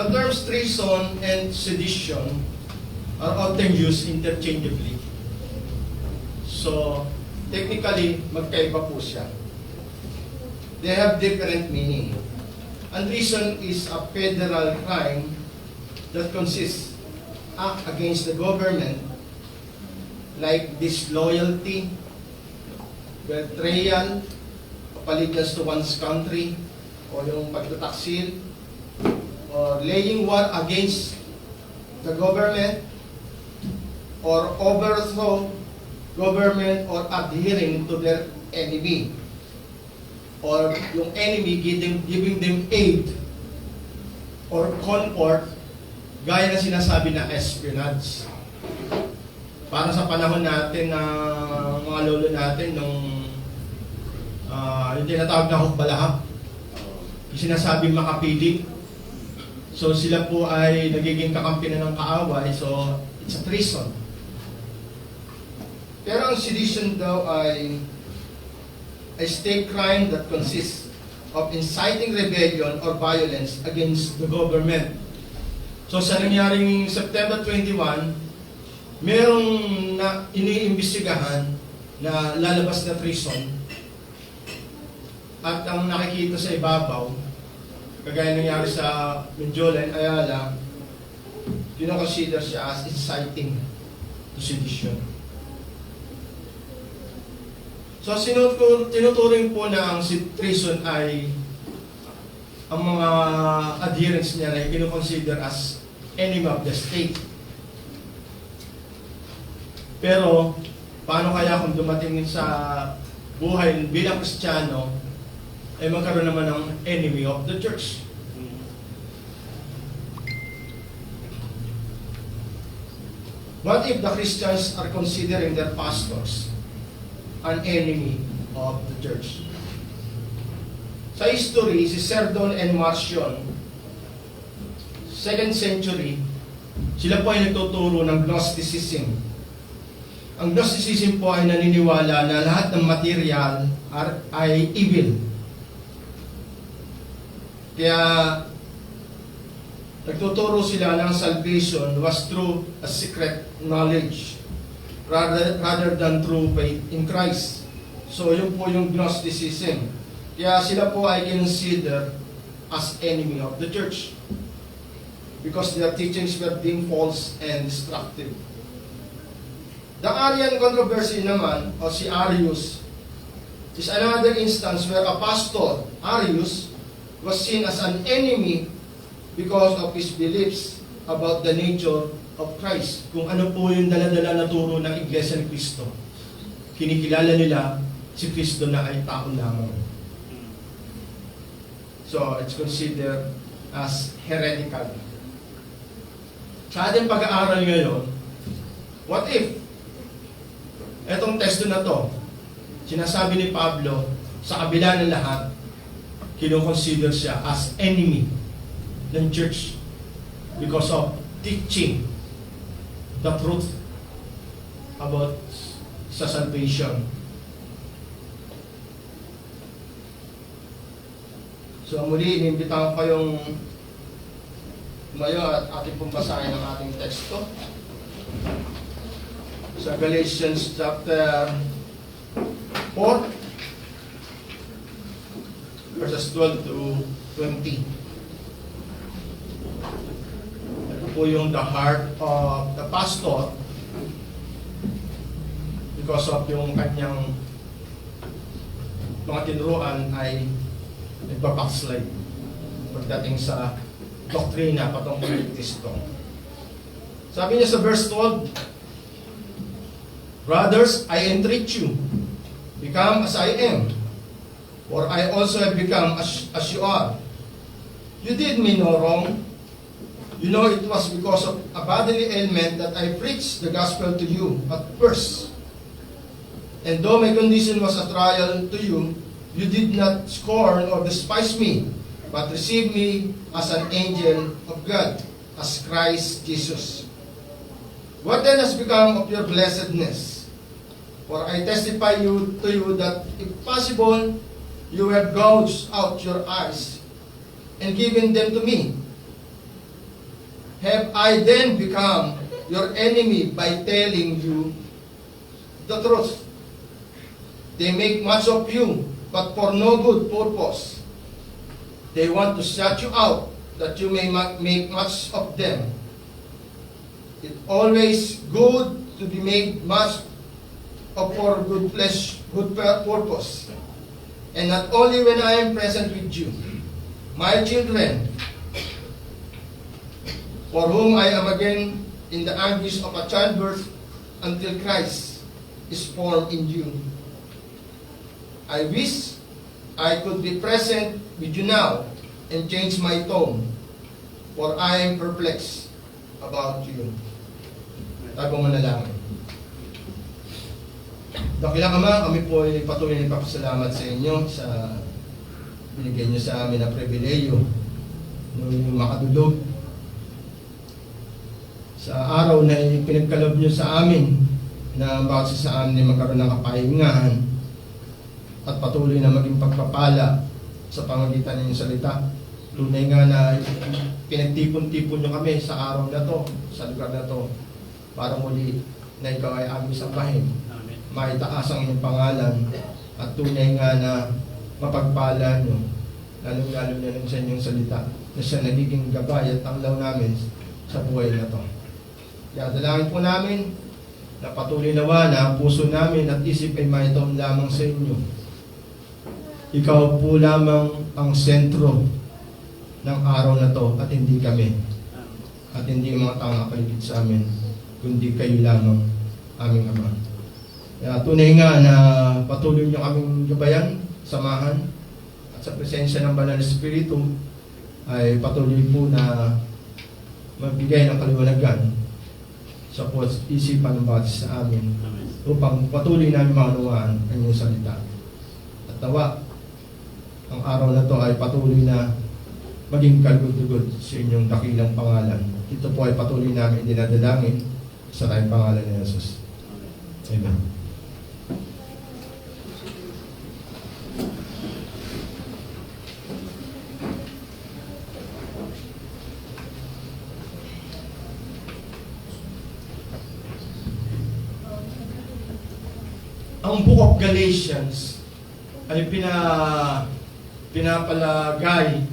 The terms treason and sedition are often used interchangeably. So, technically, magkaiba po siya. They have different meaning. And treason is a federal crime that consists act against the government like disloyalty, betrayal, allegiance to one's country, o yung pagtataksil, or laying war against the government, or overthrow government, or adhering to their enemy, or yung enemy giving them aid or comfort, gaya na sinasabi na espionage. Para sa panahon natin na mga lolo natin nung yung tinatawag na hukbalahap, yung sinasabing makapili. So sila po ay nagiging kakampi na ng kaaway, so it's a treason. Pero ang sedition daw ay a state crime that consists of inciting rebellion or violence against the government. So sa nangyaring September 21, merong na iniimbestigahan na lalabas na treason, at ang nakikita sa ibabaw, kagaya nangyari sa Menjola and Ayala, kinoconsider siya as inciting to sedition. So tinuturing po na ang treason ay ang mga adherents niya ay kinoconsider as enemy of the state. Pero, paano kaya kung dumating sa buhay bilang Kristiyano, ay magkaroon naman ng enemy of the church? What if the Christians are considering their pastors an enemy of the church? Sa history, si Serdon and Marcion, 2nd century, sila po ay nagtuturo ng Gnosticism. Ang Gnosticism po ay naniniwala na lahat ng material ay evil. Kaya nagtuturo sila ng salvation was through a secret knowledge rather than through faith in Christ. So yun po yung Gnosticism. Kaya sila po ay considered as enemy of the church because their teachings were deemed false and destructive. The Arian controversy naman, o si Arius, is another instance where a pastor, Arius, was seen as an enemy because of his beliefs about the nature of Christ. Kung ano po yung dala-dala na turo ng Iglesia ni Cristo. Kinikilala nila si Cristo na ay tao lamang. So, it's considered as heretical. Sa ating pag-aaral ngayon, what if etong teksto na to, sinasabi ni Pablo, sa kabila ng lahat, kinoconsider siya as enemy ng church because of teaching the truth about sa salvation. So muli, inimbitahan ko kayong tumayo at ating pumbasahin ang ating teksto sa Galatians chapter 4 verses 12 to 20. Ito po yung the heart of the pastor because of yung kanyang mga tinuruan ay nagbabackslide pagdating sa doktrina patungkol kay Kristo. Sabi niya sa verse 12, "Brothers, I entreat you, become as I am, for I also have become as you are. You did me no wrong. You know it was because of a bodily ailment that I preached the gospel to you at first. And though my condition was a trial to you, you did not scorn or despise me, but received me as an angel of God, as Christ Jesus. What then has become of your blessedness? For I testify to you that, if possible, you have gouged out your eyes and given them to me. Have I then become your enemy by telling you the truth? They make much of you, but for no good purpose. They want to shut you out, that you may make much of them. It's always good to be made much of for good purpose. And not only when I am present with you, my children, for whom I am again in the anguish of a childbirth until Christ is formed in you. I wish I could be present with you now and change my tone, for I am perplexed about you. Tago manalangin. Dakilang Ama, kami po ay patuloy na ipapasalamat sa inyo sa binigay niyo sa amin na pribileyo nung makadulog sa araw na pinagkalob niyo sa amin na base sa amin magkaroon ng kapahingahan at patuloy na maging pagpapala sa pamagitan ng inyong salita. Tunay nga na pinagtipon-tipon niyo kami sa araw na to, sa lugar na to, para muli na ikaw ay aming sambahin. Maitaas ang inyong pangalan at tunay nga na mapagpala niyo, lalong-lalo na rin sa inyong salita, na siya nagiging gabay at tanglaw namin sa buhay na to. Kaya dalangin po namin na patuloy nawa na ang puso namin at isip ay maitaon lamang sa inyo. Ikaw po lamang ang sentro ng araw na to at hindi kami. At hindi mga tanga paligid sa amin, kundi kayo lamang, aming Ama. Kaya tunay nga na patuloy niyo kaming gabayan, samahan, at sa presensya ng Banal na Espiritu ay patuloy po na magbigay ng kaliwanagan sa isipan ng bawat sa amin upang patuloy namin maunawaan ang inyong salita. At tawa, ang araw na to ay patuloy na maging kalugod-lugod sa inyong dakilang pangalan. Ito po ay patuloy namin dinadalangin sa tayong pangalan ni Jesus. Amen. Ang Book of Galatians ay pinapalagay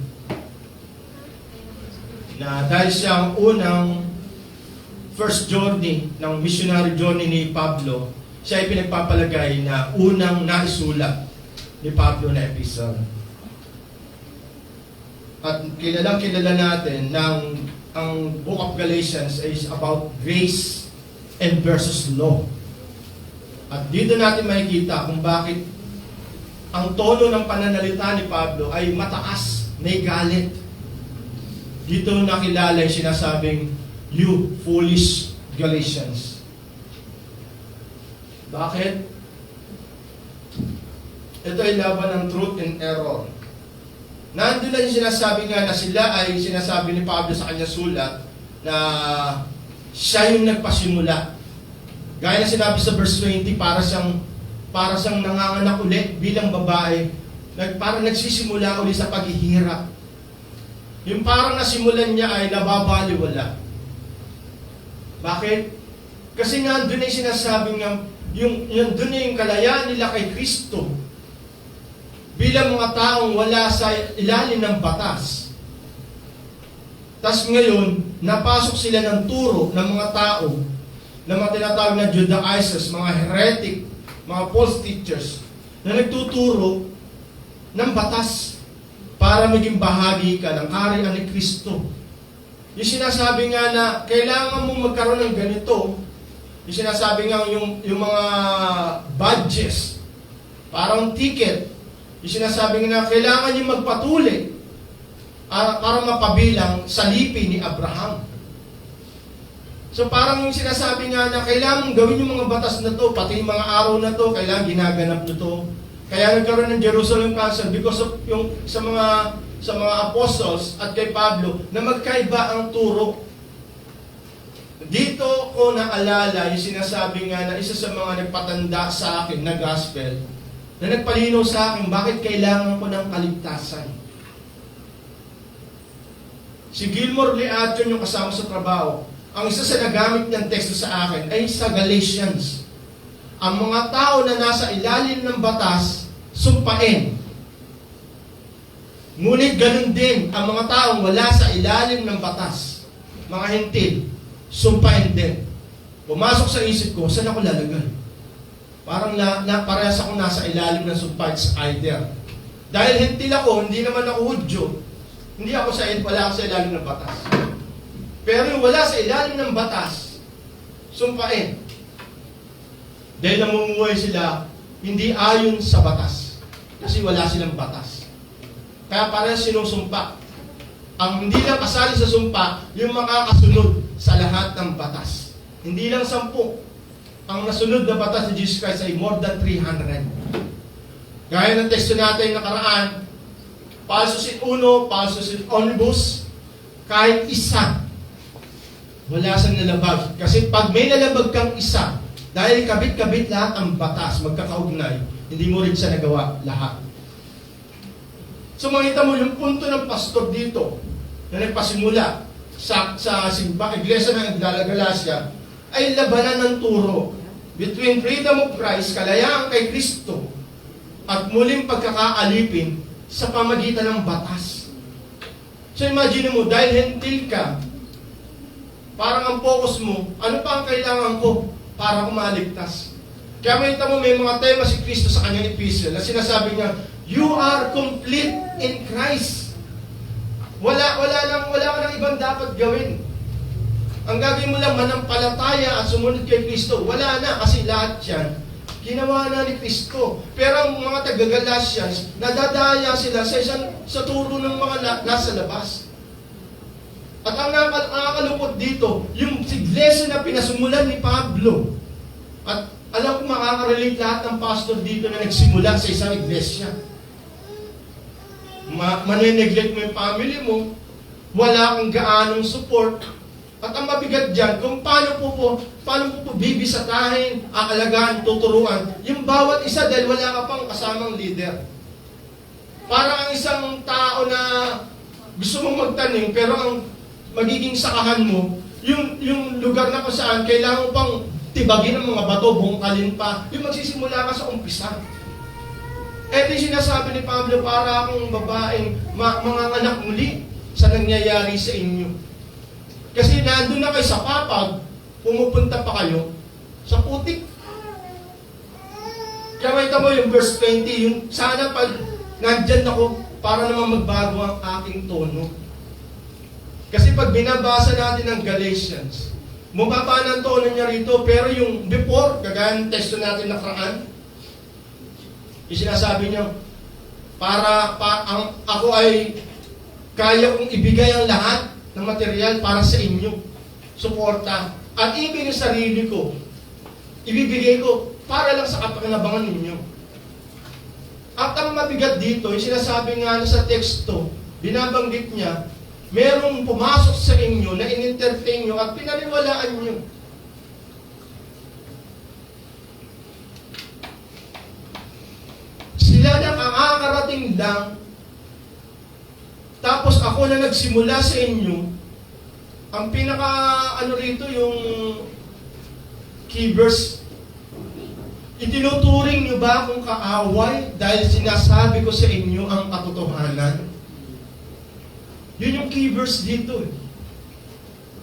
na dahil siya ang unang first journey ng missionary journey ni Pablo, siya ay pinagpapalagay na unang naisulat ni Pablo na epistle. At kilalang-kilala natin ng ang Book of Galatians is about grace and versus law. At dito natin makikita kung bakit ang tono ng pananalita ni Pablo ay mataas, may galit. Dito nakilala yung sinasabing, you foolish Galatians. Bakit? Ito ay laban ng truth and error. Nandun na yung sinasabi nga na sila ay sinasabi ni Pablo sa kanya sulat na siya yung nagpasimula. Gaya na sinabi sa verse 20, para siyang nanganganak ulit bilang babae, parang nagsisimula ulit sa paghihirap. Yung parang nasimulan niya ay nababaliwala. Bakit? Kasi nga doon ay sinasabi nga, doon ay yung kalayaan nila kay Kristo bilang mga taong wala sa ilalim ng batas. Tapos ngayon, napasok sila ng turo ng mga tao na mga tinatawag na Judaizers, mga heretic, mga false teachers, na nagtuturo ng batas para maging bahagi ka ng kaharian ni Kristo. Yung sinasabi nga na kailangan mong magkaroon ng ganito, yung sinasabi nga yung mga badges, parang ticket, yung sinasabi nga na kailangan yung magpatuli para mapabilang sa lipi ni Abraham. So parang yung sinasabi nga na kailangan gawin yung mga batas na to, pati yung mga araw na to, kailangan ginaganap na to. Kaya nagkaroon ng Jerusalem Council because of yung sa mga apostles at kay Pablo na magkaiba ang turo. Dito ko naalala yung sinasabi nga na isa sa mga nagpatanda sa akin na gospel na nagpalinaw sa akin bakit kailangan ko ng kaligtasan. Si Gilmore Leation yung kasama sa trabaho. Ang isa sa nagamit niyang teksto sa akin ay sa Galatians. Ang mga tao na nasa ilalim ng batas, sumpain. Ngunit ganun din ang mga taong wala sa ilalim ng batas, mga hentil, sumpain din. Pumasok sa isip ko, saan ako lalagay? Parang parehas akong nasa ilalim ng sumpain sa either. Dahil hentil ako, hindi naman ako Hudyo, wala ako sa ilalim ng batas. Pero yung wala sa ilalim ng batas, sumpain. Dahil namumuhay sila, hindi ayon sa batas. Kasi wala silang batas. Kaya parehas sinusumpa. Ang hindi lang kasali sa sumpa, yung makakasunod sa lahat ng batas. Hindi lang 10. Ang nasunod na batas ni Jesus Christ ay more than 300. Gaya ng teksto natin nakaraan, Pausus in uno, Pausus in omnibus, kahit isa, wala siyang nalabag. Kasi pag may nalabag kang isa, dahil kabit-kabit lahat ang batas, magkakaugnay, hindi mo rin siya nagawa lahat. So makita mo yung punto ng pastor dito na nagpasimula sa iglesia ng Galacia ay labanan ng turo between freedom of Christ, kalayaan kay Kristo, at muling pagkakaalipin sa pamagitan ng batas. So imagine mo, dahil hentil ka, parang ang focus mo, ano pa ang kailangan ko para kumaligtas? Kaya makita mo may mga tema si Kristo sa kanyang epistle na sinasabi niya, you are complete in Christ. Wala ka ng ibang dapat gawin. Ang gagawin mo lang manampalataya at sumunod kay Kristo. Wala na kasi lahat yan ginawa na ni Kristo. Pero ang mga taga-Galatians, nadadaya sila sa turo ng mga nasa labas. At ang nakakalupot dito, yung iglesia na pinasumulan ni Pablo. At alam ko makaka-relate lahat ng pastor dito na nagsimula sa isang iglesia. Maneneglect mo yung family mo, wala kang gaanong support, at ang mabigat dyan, kung paano po bibisatahin, aalagaan, tuturuan, yung bawat isa dahil wala ka pang kasamang leader. Parang ang isang tao na gusto mong magtanim, pero ang magiging sakahan mo, yung lugar na kung saan, kailangan mo pang tibagin ng mga bato, bungkalin pa, yung magsisimula ka sa umpisa. Ito yung sinasabi ni Pablo, para akong babaeng mga anak muli sa nangyayari sa inyo. Kasi nandun na kayo sa papag, pumupunta pa kayo sa putik. Kaya makita mo yung verse 20, yung sana pag nandyan ako, para naman magbago ang aking tono. Kasi pag binabasa natin ang Galatians, mababa ng tono niya rito, pero yung before, kagaya ng testo natin nakaraan, yung sinasabi niya, ako ay kaya kong ibigay ang lahat ng material para sa inyo. Suporta. At even yung sarili ko, ibibigay ko para lang sa kapakinabangan ninyo. At ang mabigat dito, yung sinasabi nga sa teksto, binabanggit niya, merong pumasok sa inyo na in-entertain nyo at pinaniwalaan nyo. Sila na makakarating lang, tapos ako na nagsimula sa inyo, ang rito yung key verse, itinuturing nyo ba akong kaaway dahil sinasabi ko sa inyo ang katotohanan? Yun yung key verse dito.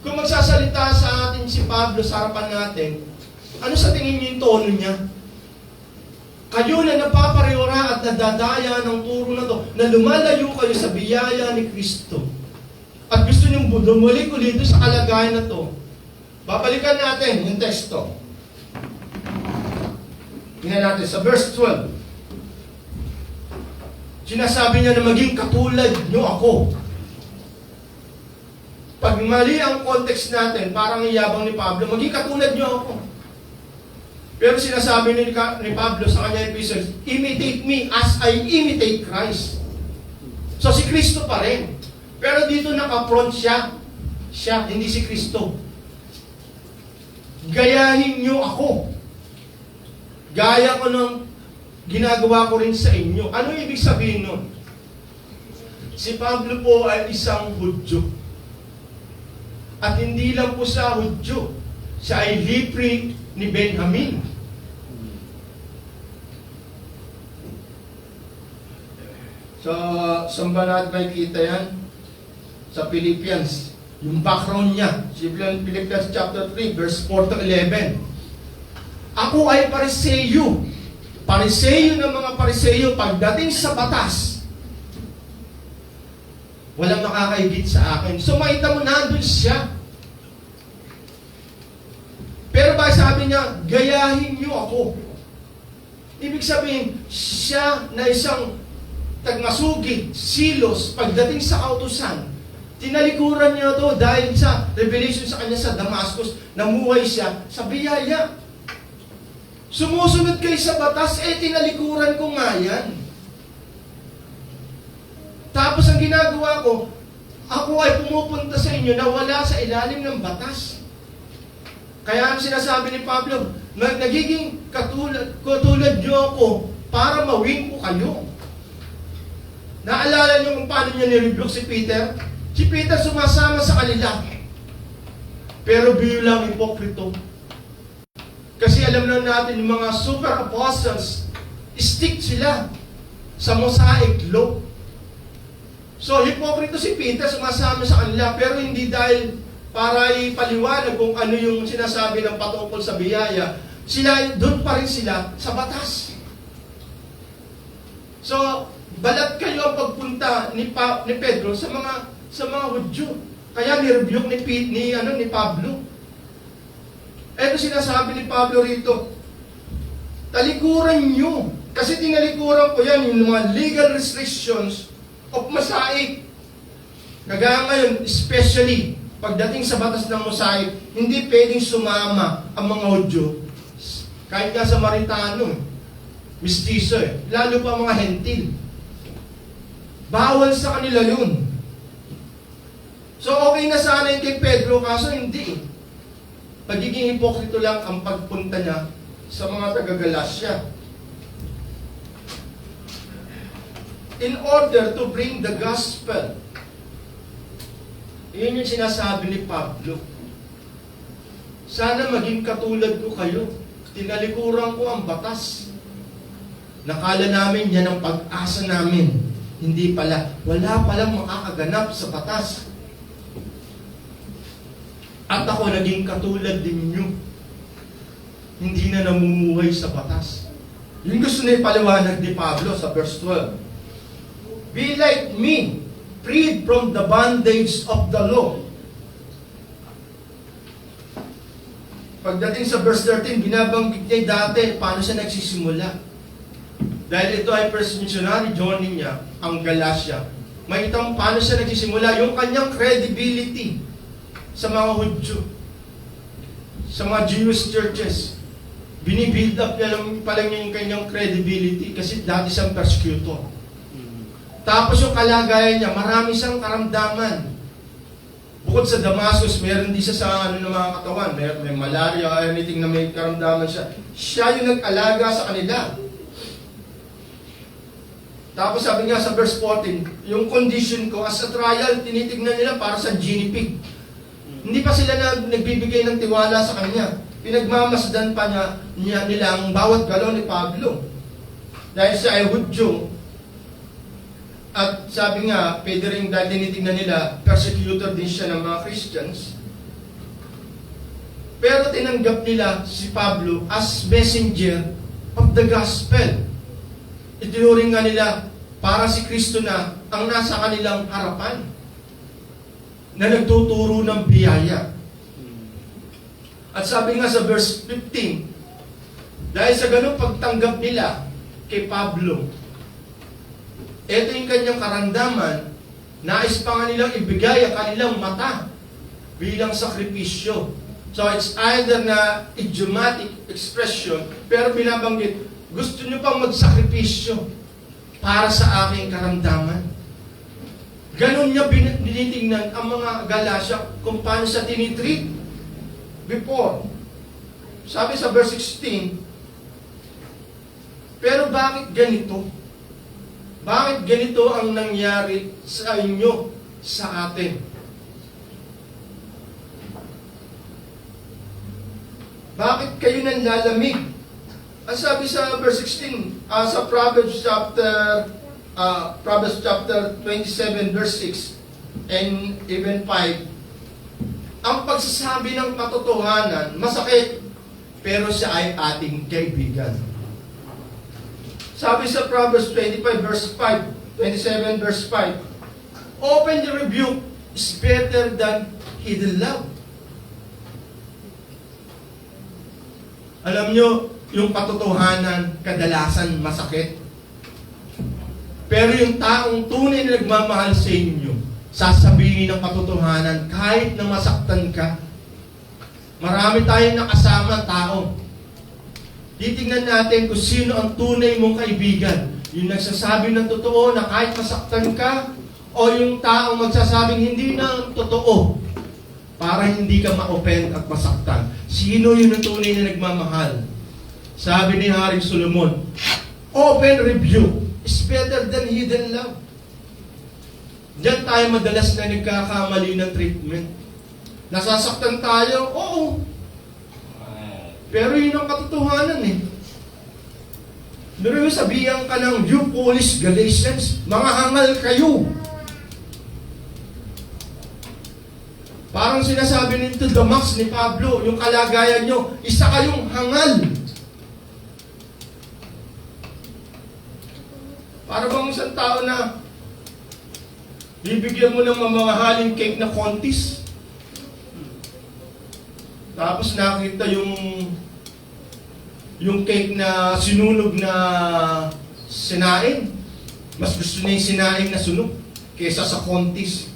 Kung magsasalita sa atin si Pablo sa harapan natin, ano sa tingin niyo yung tono niya? Kayo na napapareora at nadadaya ng turo na to, na lumalayo kayo sa biyaya ni Kristo. At gusto niyong bumalik ulit sa kalagayan na to. Babalikan natin yung teksto. Tingnan natin sa verse 12. Sinasabi niya na maging katulad niyo ako. Pag mali ang context natin, parang iyabang ni Pablo, maging katulad niyo ako. Pero sinasabi ni Pablo sa kanya epistle, imitate me as I imitate Christ. So si Kristo pa rin. Pero dito naka-front siya. Siya, hindi si Kristo. Gayahin niyo ako. Gaya ko ng ginagawa ko rin sa inyo. Ano ibig sabihin nun? Si Pablo po ay isang Hudyo. At hindi lang po sa Hudyo, siya ay libre ni Benjamin. So, saan ba natin makikita yan? Sa Philippians. Yung background niya. Philippians chapter 3, verse 4 to 11. Ako ay Pariseyo. Pariseyo ng mga Pariseyo pagdating sa batas. Walang makakaigit sa akin. So, makita mo, nandun siya. Pero ba sabi niya, gayahin niyo ako. Ibig sabihin, siya na isang tagmasugi, silos, pagdating sa kautusan, tinalikuran niya to dahil sa revelation sa kanya sa Damascus, namuhay siya sa biyaya. Sumusunod kayo sa batas, tinalikuran ko nga yan. Tapos ang ginagawa ko, ako ay pumupunta sa inyo na wala sa ilalim ng batas. Kaya ang sinasabi ni Pablo, nagiging katulad niyo ako para mawin ko kayo. Naalala niyo kung paano niya nirebuke si Peter? Si Peter sumasama sa kanila. Pero bilang hipokrito. Kasi alam na natin, yung mga super apostles, stick sila sa Mosaic law. So, hipokrito si Peter, sumasama sa kanila, pero hindi dahil para ipaliwanag kung ano yung sinasabi ng patungkol sa biyaya. Sila, doon pa rin sila sa batas. So, balat kayo ang pagpunta ni Pedro sa mga Hudyo. Kaya ni-rebuke ni Pablo. Ito sinasabi ni Pablo rito. Talikuran nyo. Kasi tinalikuran ko yan, yung mga legal restrictions of Mosaic. Kagaya ngayon, especially, pagdating sa batas ng Mosaic, hindi pwedeng sumama ang mga Hudyo. Kahit nga sa Maritano, mistiso lalo pa mga Hentil. Bawal sa kanila yun. So okay na sana yung kay Pedro, kaso hindi. Pagiging hipokrito lang ang pagpunta niya sa mga taga-Galasya. In order to bring the gospel. Yun yung sinasabi ni Pablo. Sana maging katulad ko kayo. Tinalikuran ko ang batas. Nakala namin yan ang pag-asa namin. Hindi pala. Wala palang makakaganap sa batas. At ako naging katulad din ninyo. Hindi na namumuhay sa batas. Yung gusto na ipaliwanag ni Pablo sa verse 12. Be like me, freed from the bondage of the law. Pagdating sa verse 13, binabanggit niya dati paano siya nagsisimula. Dahil ito ay first missionary journey niya, ang Galatia. May itong paano siya nagsisimula, yung kanyang credibility sa mga Hudyo, sa mga Jewish churches. Binibuild up niya lang pala niya yung kanyang credibility kasi dati siyang persecutor. Tapos yung kalagayan niya, marami siyang karamdaman. Bukod sa Damascus, meron din siya sa ng mga katawan. May malaria, anything na may karamdaman siya. Siya yung nag-alaga sa kanila. Tapos sabi nga sa verse 14, yung condition ko, as a trial, tinitignan nila para sa guinea pig. Hindi pa sila nagbibigay ng tiwala sa kanya. Pinagmamasdan pa nila ang bawat galaw ni Pablo. Dahil siya ay Hudyo. At sabi nga, pwede rin dahil tinitignan nila, persecutor din siya ng mga Christians. Pero tinanggap nila si Pablo as messenger of the gospel. Itinuring nga nila para si Kristo na ang nasa kanilang harapan, na nagtuturo ng biyaya. At sabi nga sa verse 15, dahil sa ganung pagtanggap nila kay Pablo, ito yung kanyang karamdaman, nais pa nga nilang ibigay ang kanilang mata bilang sakripisyo. So it's either na idiomatic expression, pero binabanggit, gusto nyo pang magsakripisyo para sa aking karamdaman. Ganon niya binitingnan ang mga Galasya kung paano siya tinitreat before. Sabi sa verse 16, pero bakit ganito? Bakit ganito ang nangyari sa inyo, sa atin? Bakit kayo nanlalamig? Ang sabi sa verse 16, sa Proverbs chapter 27 verse 6 and even 5, ang pagsasabi ng katotohanan, masakit, pero siya ay ating kaibigan. Sabi sa Proverbs 25 verse 5, 27 verse 5, open rebuke is better than hidden love. Alam nyo, yung katotohanan kadalasan masakit. Pero yung taong tunay na nagmamahal sa inyo, sasabihin ng katotohanan kahit na masaktan ka. Marami tayong nakasama tao. Titingnan natin kung sino ang tunay mong kaibigan. Yung nagsasabi ng totoo na kahit masaktan ka, o yung taong magsasabing hindi na totoo para hindi ka ma-offend at masaktan. Sino yun ang tunay na nagmamahal? Sabi ni Haring Solomon, open rebuke is better than hidden love. Diyan tayo madalas na nagkakamali ng treatment. Nasasaktan tayo? Oo. Pero yun ang katotohanan eh. Pero yung sabihan ka ng you foolish Galatians, mga hangal kayo. Parang sinasabi nito the max ni Pablo, yung kalagayan nyo, isa kayong hangal. Para bang isang tao na bibigyan mo ng mamahaling cake na contest. Tapos nakita yung cake na sinunog na sinaing. Mas gusto niya yung sinaing na sunog kesa sa contest.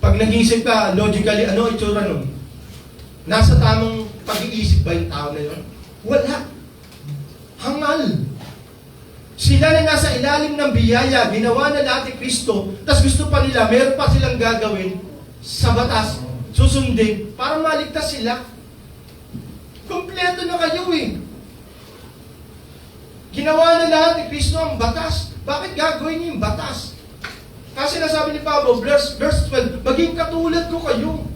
Pag nag-iisip ka, logically, ano itsura nun? Nasa tamang pag-iisip ba yung tao na yun? Wala. Hangal. Sila na nasa ilalim ng biyaya, ginawa na lahat ni Kristo, tas gusto pa nila, meron pa silang gagawin sa batas, susundin, para maligtas sila. Kompleto na kayo eh. Ginawa na lahat ni Kristo ang batas. Bakit gagawin niyo yung batas? Kasi nasabi ni Pablo, verse 12, maging katulad ko kayo.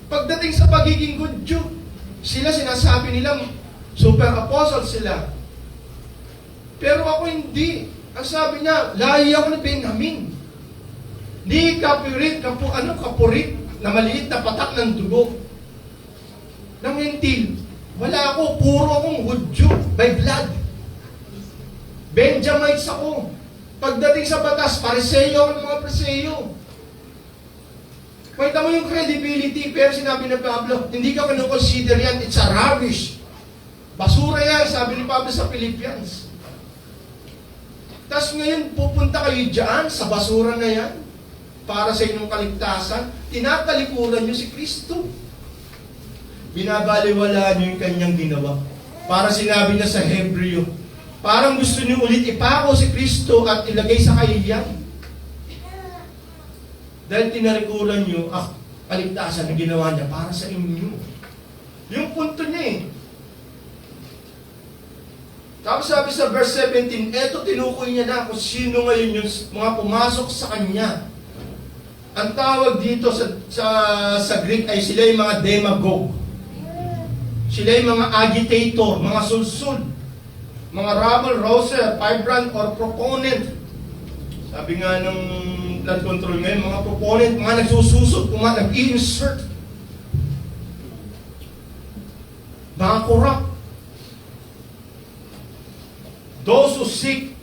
Pagdating sa pagiging good Jew, sila sinasabi nila, super apostle sila. Pero ako hindi. Ang sabi niya, lahi ako ni Benjamin. Di kapurit, kapurit na maliit na patak ng dugo. Ng hentil. Wala ako, puro akong Hudyo by blood. Benjamites ako. Pagdating sa batas, Pariseo ako ng mga Pariseo. Makita mo yung credibility, pero sinabi ng Pablo, hindi ka consider yan, it's a rubbish. Basura yan, sabi ni Pablo sa Philippians. Tapos ngayon, pupunta kayo dyan sa basura na yan para sa inyong kaligtasan. Tinatalikuran nyo si Kristo. Binabaliwala nyo yung kanyang ginawa. Para sinabi niya sa Hebreo, parang gusto nyo ulit ipako si Kristo at ilagay sa kahiyan. Dahil tinalikuran nyo, kaligtasan na ginawa niya para sa inyo. Yung punto niya eh. Tapos sabi sa verse 17, eto tinukoy niya na kung sino ngayon yung mga pumasok sa kanya. Ang tawag dito sa Greek ay sila yung mga demagogue. Sila yung mga agitator, mga sulsud, mga rabble-rouser, vibrant or proponent. Sabi nga ng blood control ngayon, mga proponent, mga nagsususot, nag-insert. Mga corrupt. Those who seek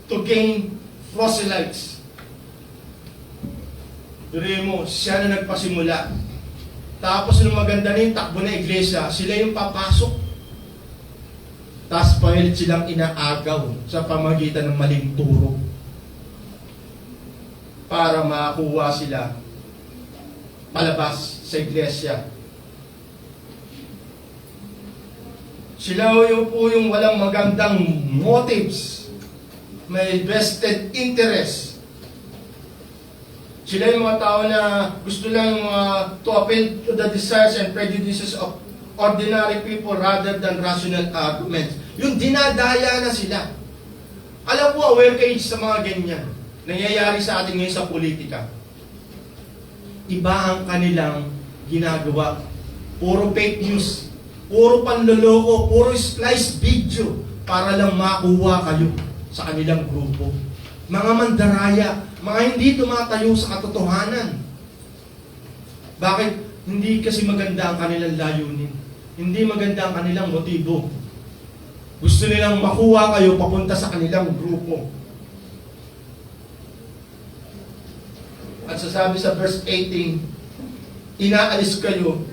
to gain proselytes. Durihin mo, siya na nagpasimula. Tapos nung maganda na yung takbo na iglesia, sila yung papasok. Tapos pahilit silang inaagaw sa pamagitan ng maling turo. Para makakuha sila palabas sa iglesia. Sila po yung walang magandang motives. May vested interest. Sila yung mga tao na gusto lang to appeal to the desires and prejudices of ordinary people rather than rational arguments. Yung dinadaya na sila. Alam po, aware kayo sa mga ganyan. Nangyayari sa atin ngayon sa politika. Iba ang kanilang ginagawa. puro fake news, puro panloloko, puro splice video para lang makuha kayo sa kanilang grupo. Mga mandaraya, mga hindi tumatayo sa katotohanan. Bakit? Hindi kasi maganda ang kanilang layunin. Hindi maganda ang kanilang motibo. Gusto nilang makuha kayo papunta sa kanilang grupo. At sasabi sa verse 18, inaalis kayo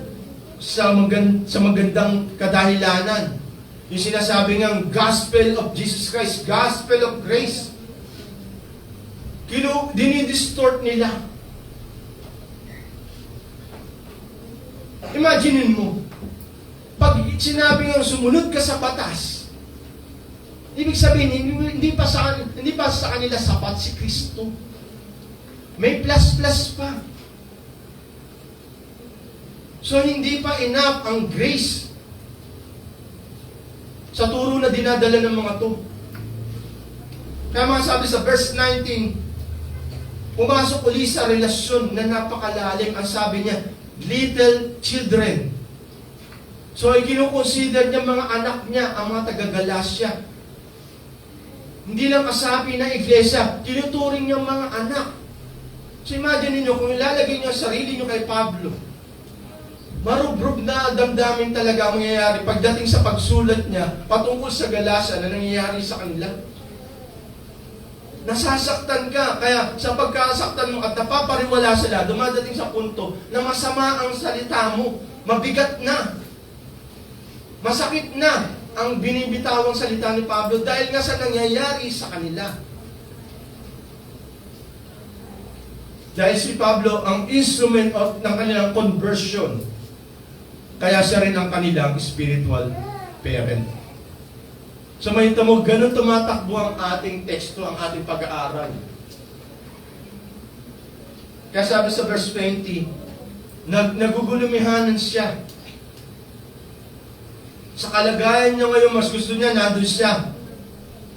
sa magandang kadahilanan. Yung sinasabi ngang gospel of Jesus Christ, gospel of grace. Dinidistort nila. Imaginin mo, pag sinabi ngang sumunod ka sa batas, ibig sabihin, hindi pa sa kanila sapat si Kristo. May plus pa. So, hindi pa enough ang grace sa turo na dinadala ng mga to. Kaya mga sabi sa verse 19, pumasok uli sa relasyon na napakalalim. Ang sabi niya, little children. So, ikinukonsider niya mga anak niya, ang mga taga-Galasya. Hindi lang kasabi na iglesia, tinuturing niya mga anak. So, imagine niyo kung ilalagay niyo ang sarili niyo kay Pablo, marubrub na damdamin talaga ang mangyayari pagdating sa pagsulat niya patungkol sa Galasya na nangyayari sa kanila. Nasasaktan ka, kaya sa pagkasaktan mo at napapariwala sila, dumadating sa punto na masama ang salita mo, mabigat na, masakit na ang binibitawang salita ni Pablo dahil nga sa nangyayari sa kanila. Dahil si Pablo ang instrument ng kanilang conversion, kaya siya rin ang kanilang spiritual parent. So may mo, ganun tumatakbo ang ating teksto, ang ating pag-aaral. Kaya sabi sa verse 20, nagugulumihanan siya. Sa kalagayan niya ngayon, mas gusto niya, nandun siya.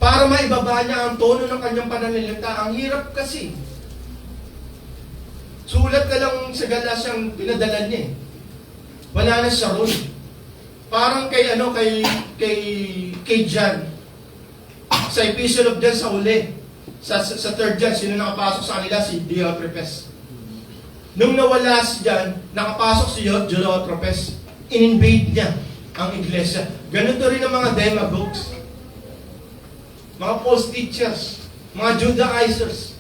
Para maibaba niya ang tono ng kanyang pananalita. Ang hirap kasi. Sulat ka lang sa Galasyang pinadala niya eh. Wala na siya ron. Parang kay John. Sa Epistle of John sa huli. Sa 3rd John, sino nakapasok sa kanila? Si Diotrephes. Nung nawala si John, nakapasok si Diotrephes. In-invade niya ang iglesia. Ganito rin ang mga demagogues. Mga false teachers. Mga Judaizers.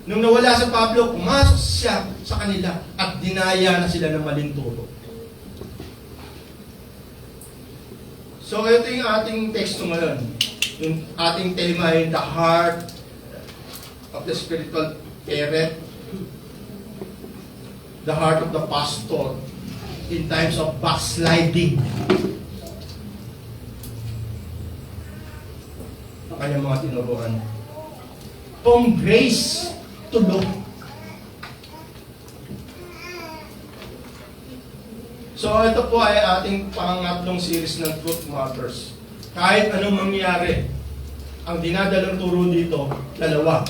Nung nawala sa Pablo, pumasok siya sa kanila at dinaya na sila ng maling turo. So, ito yung ating teksto ngayon. Yung ating tema ay the heart of the spiritual parent, the heart of the pastor in times of backsliding. Ang kanyang mga tinuruan. From grace to law. So, ito po ay ating pangatlong series ng Truth Matters. Kahit anong mangyari, ang dinadalang turo dito, dalawa.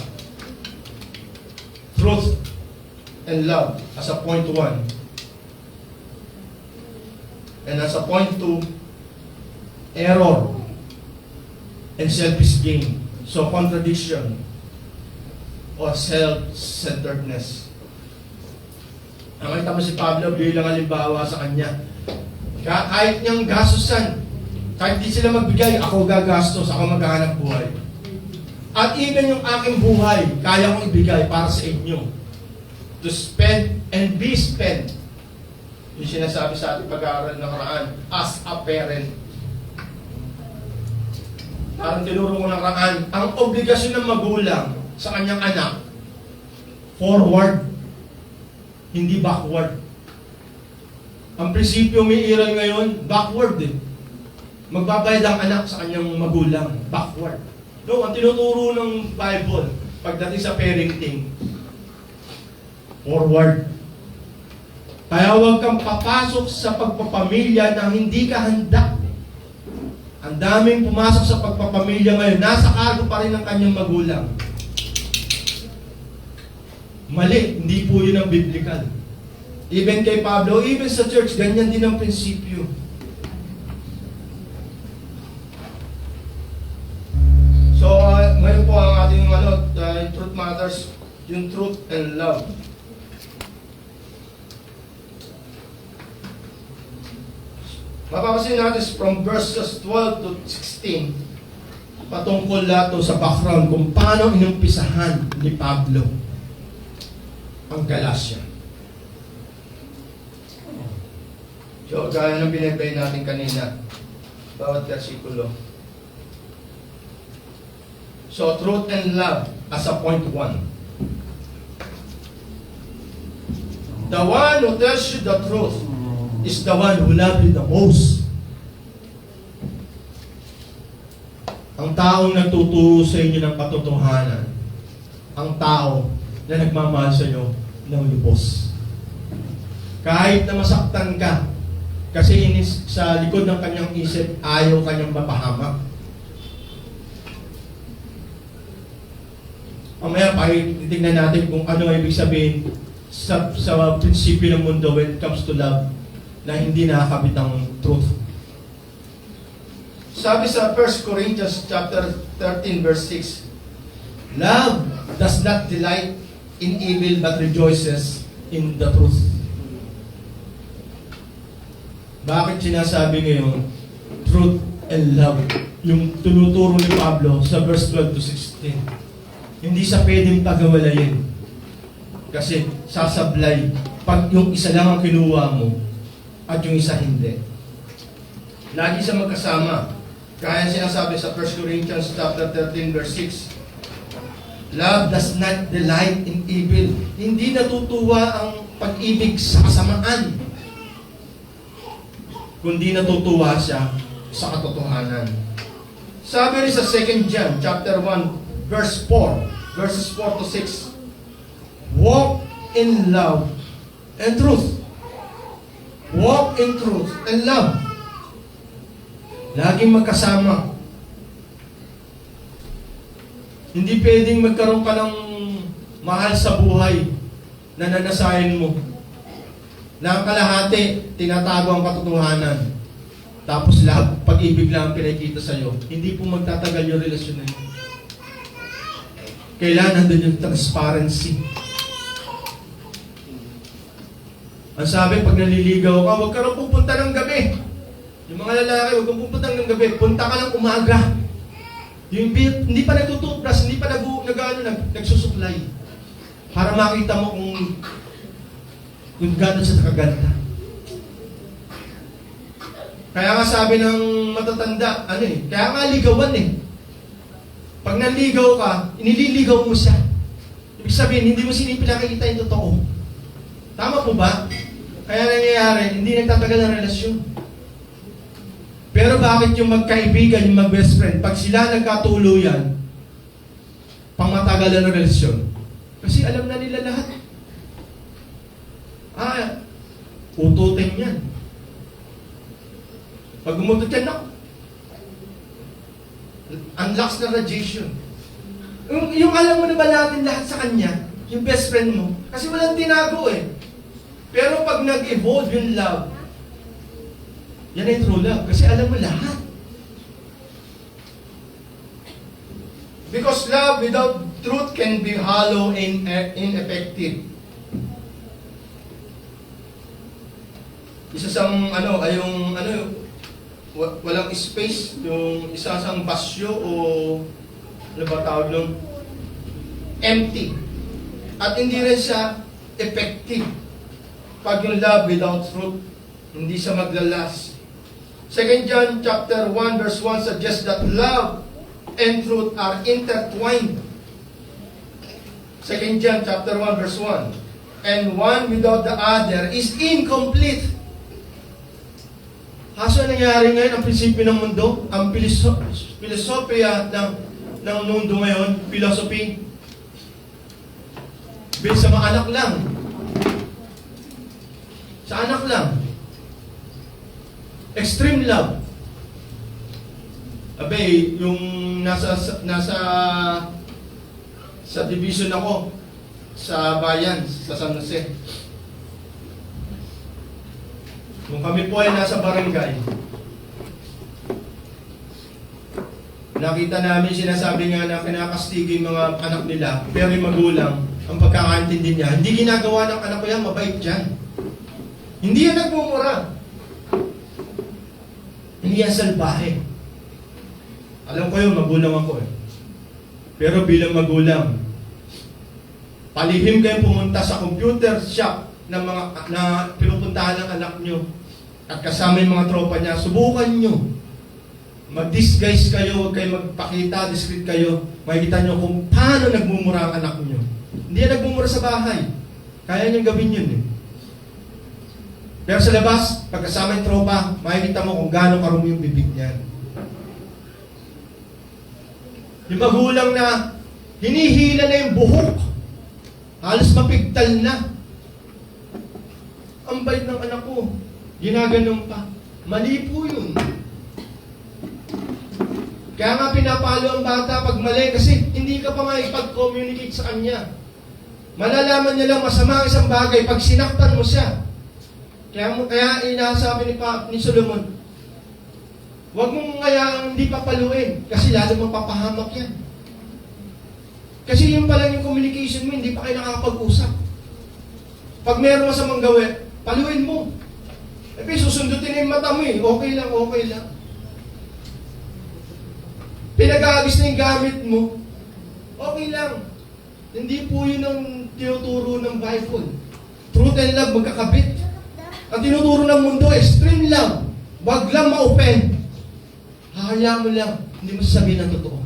Truth and love as a point 1. And as a point 2, error and selfish gain. So, contradiction or self-centeredness. Nakita mo si Pablo bilang halimbawa sa kanya. Kahit niyang gastusan, kahit di sila magbigay, ako gagastos, ako maghahanap buhay. At even yung aking buhay, kaya kong ibigay para sa inyo. To spend and be spent. Yung sinasabi sa ating pag-aaral ng Quran, as a parent. Parang tinuro ko ng Quran, ang obligasyon ng magulang sa kanyang anak, forward, hindi backward. Ang prinsipyo may iral ngayon, backward eh. Magbabayad ang anak sa kanyang magulang, backward. No, ang tinuturo ng Bible, pagdating sa parenting, forward. Kaya huwag kang papasok sa pagpapamilya na hindi ka handa. Ang daming pumasok sa pagpapamilya ngayon, nasa cargo pa rin ng kanyang magulang. Mali, hindi po yun ang biblical. Even kay Pablo, even sa church, ganyan din ang prinsipyo. So, ngayon po ang ating Truth Matters, yung truth and love. Mapapasin natin from verses 12 to 16, patungkol lahat sa background kung paano inumpisahan ni Pablo ang Galatia. So, gaya ng binibay natin kanina, bawat versikulo. So, truth and love as a point 1. The one who tells you the truth is the one who loves you the most. Ang taong nagtuturo sa inyo ng katotohanan, ang tao na nagmamahal sa inyo ng lubos. Kahit na masaktan ka, kasi sa likod ng kanyang isip, ayaw kanyang mapahamak. Mamaya, titignan natin kung ano ibig sabihin sa prinsipyo ng mundo when it comes to love, na hindi nakakabit ang truth. Sabi sa 1 Corinthians chapter 13 verse 6, love does not delight in evil but rejoices in the truth. Bakit sinasabi ngayon truth and love? Yung tunuturo ni Pablo sa verse 12 to 16. Hindi sa pwedeng pagawalayin. Kasi sasablay pag yung isa lang ang kinuha mo at yung isa hindi. Lagi sa magkasama. Kaya sinasabi sa 1 Corinthians chapter 13 verse 6, love does not delight in evil. Hindi natutuwa ang pag-ibig sa kasamaan, kundi natutuwa siya sa katotohanan. Sabi rin sa 2 John chapter 1 verse 4, verses 4 to 6, walk in love and truth. Walk in truth and love. Laging magkasama. Hindi pwedeng magkaroon ka ng mahal sa buhay na nanasahin mo, na ang kalahati, tinatago ang katotohanan. Tapos lahat, pag-ibig lang ang pinakita sa'yo. Hindi po magtatagal yung relasyon na yun. Kailangan nandun yung transparency. Ang sabi, pag naliligaw ka, huwag ka rin pupunta ng gabi. Yung mga lalaki, huwag kang pupunta ng gabi. Punta ka ng umaga. Yung hindi pa nagtutupras, hindi pa nagsusuklay. Para makita mo kung gano'n siya nakaganda. Kaya nga sabi ng matatanda, kaya nga ligawan Pag naligaw ka, inililigaw mo siya. Ibig sabihin, hindi mo pinakikita yung totoo. Tama po ba? Kaya nangyayari, hindi nagtatagal ang relasyon. Pero bakit yung magkaibigan, yung mag-best friend, pag sila nagkatuluyan, pangmatagalan ang relasyon? Kasi alam na nila lahat. Ututin yan. Pag umutot yan, unlocks na radiation. Yung alam mo na ba natin lahat sa kanya, yung best friend mo, kasi walang tinago Pero pag nag-evolve yung love, yan ay true love, kasi alam mo lahat. Because love without truth can be hollow and ineffective. Isa sang walang space, yung isa sang basyo o ano ba tawag nun? Empty. At hindi rin siya effective. Pag yung love without truth, hindi siya maglalas. 2 John chapter 1 verse 1 suggests that love and truth are intertwined. 2 John chapter 1 verse 1. And one without the other is incomplete. Kaso nangyari ngayon ang prinsipyo ng mundo, ang filosofiya ng mundo ngayon, philosophy, based sa mga anak lang. Sa anak lang. Extreme love. Abay, yung nasa sa division ako, sa bayan, sa San Jose. Kung kami po ay nasa barangay, nakita namin sinasabi nga na kinakastigin mga anak nila, pero yung magulang, ang pagkakaintindi niya, hindi ginagawa ng anak ko yan, mabait dyan. Hindi yan nagmumura. Hindi yan salbahe. Alam ko yun, magulang ako eh. Pero bilang magulang, palihim kayong pumunta sa computer shop ng mga na pinupuntahan ng anak nyo at kasama yung mga tropa niya, subukan nyo. Mag-disguise kayo, huwag kayo magpakita, discreet kayo. Makikita nyo kung paano nagmumura ang anak nyo. Hindi yan nagmumura sa bahay. Kaya niyang gawin yun eh. Pero sa labas, pagkasama yung tropa, makikita mo kung gaano karumi yung bibig niyan. Yung magulang na hinihila na yung buhok, halos mapigtal na. Ang bait ng anak ko, ginaganon pa. Mali po yun. Kaya nga pinapalo ang bata pag mali kasi hindi ka pa maipag-communicate sa kanya. Malalaman niya lang masama ang isang bagay pag sinaktan mo siya. Kaya inasabi ni Solomon, huwag mong ngayaang hindi papaluin kasi lalo mapapahamak yan. Kasi yun pa lang yung communication mo, hindi pa kayo nakakapag-usap. Pag meron masamang gawin, paluin mo. Eh, susundutin yung mata mo eh. Okay lang, okay lang. Pinag-aagis na yung gamit mo, okay lang. Hindi po yun ang tinuturo ng Bible. Truth and love, magkakabit. Ang tinuturo ng mundo, extreme love. Wag lang ma-open. Hahayaan mo lang. Hindi mo sasabihin ng totoo.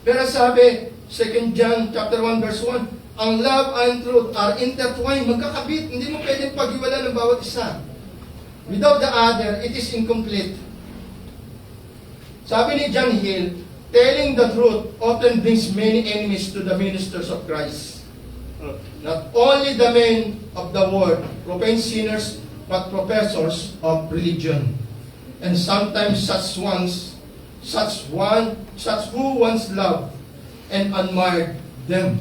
Pero sabi, 2 John chapter 1 verse 1, ang love and truth are intertwined. Magkakabit. Hindi mo pwedeng pag-iwala ng bawat isa. Without the other, it is incomplete. Sabi ni John Hill, telling the truth often brings many enemies to the ministers of Christ. Not only the men of the world, profane sinners, but professors of religion. And sometimes such who once loved and admired them.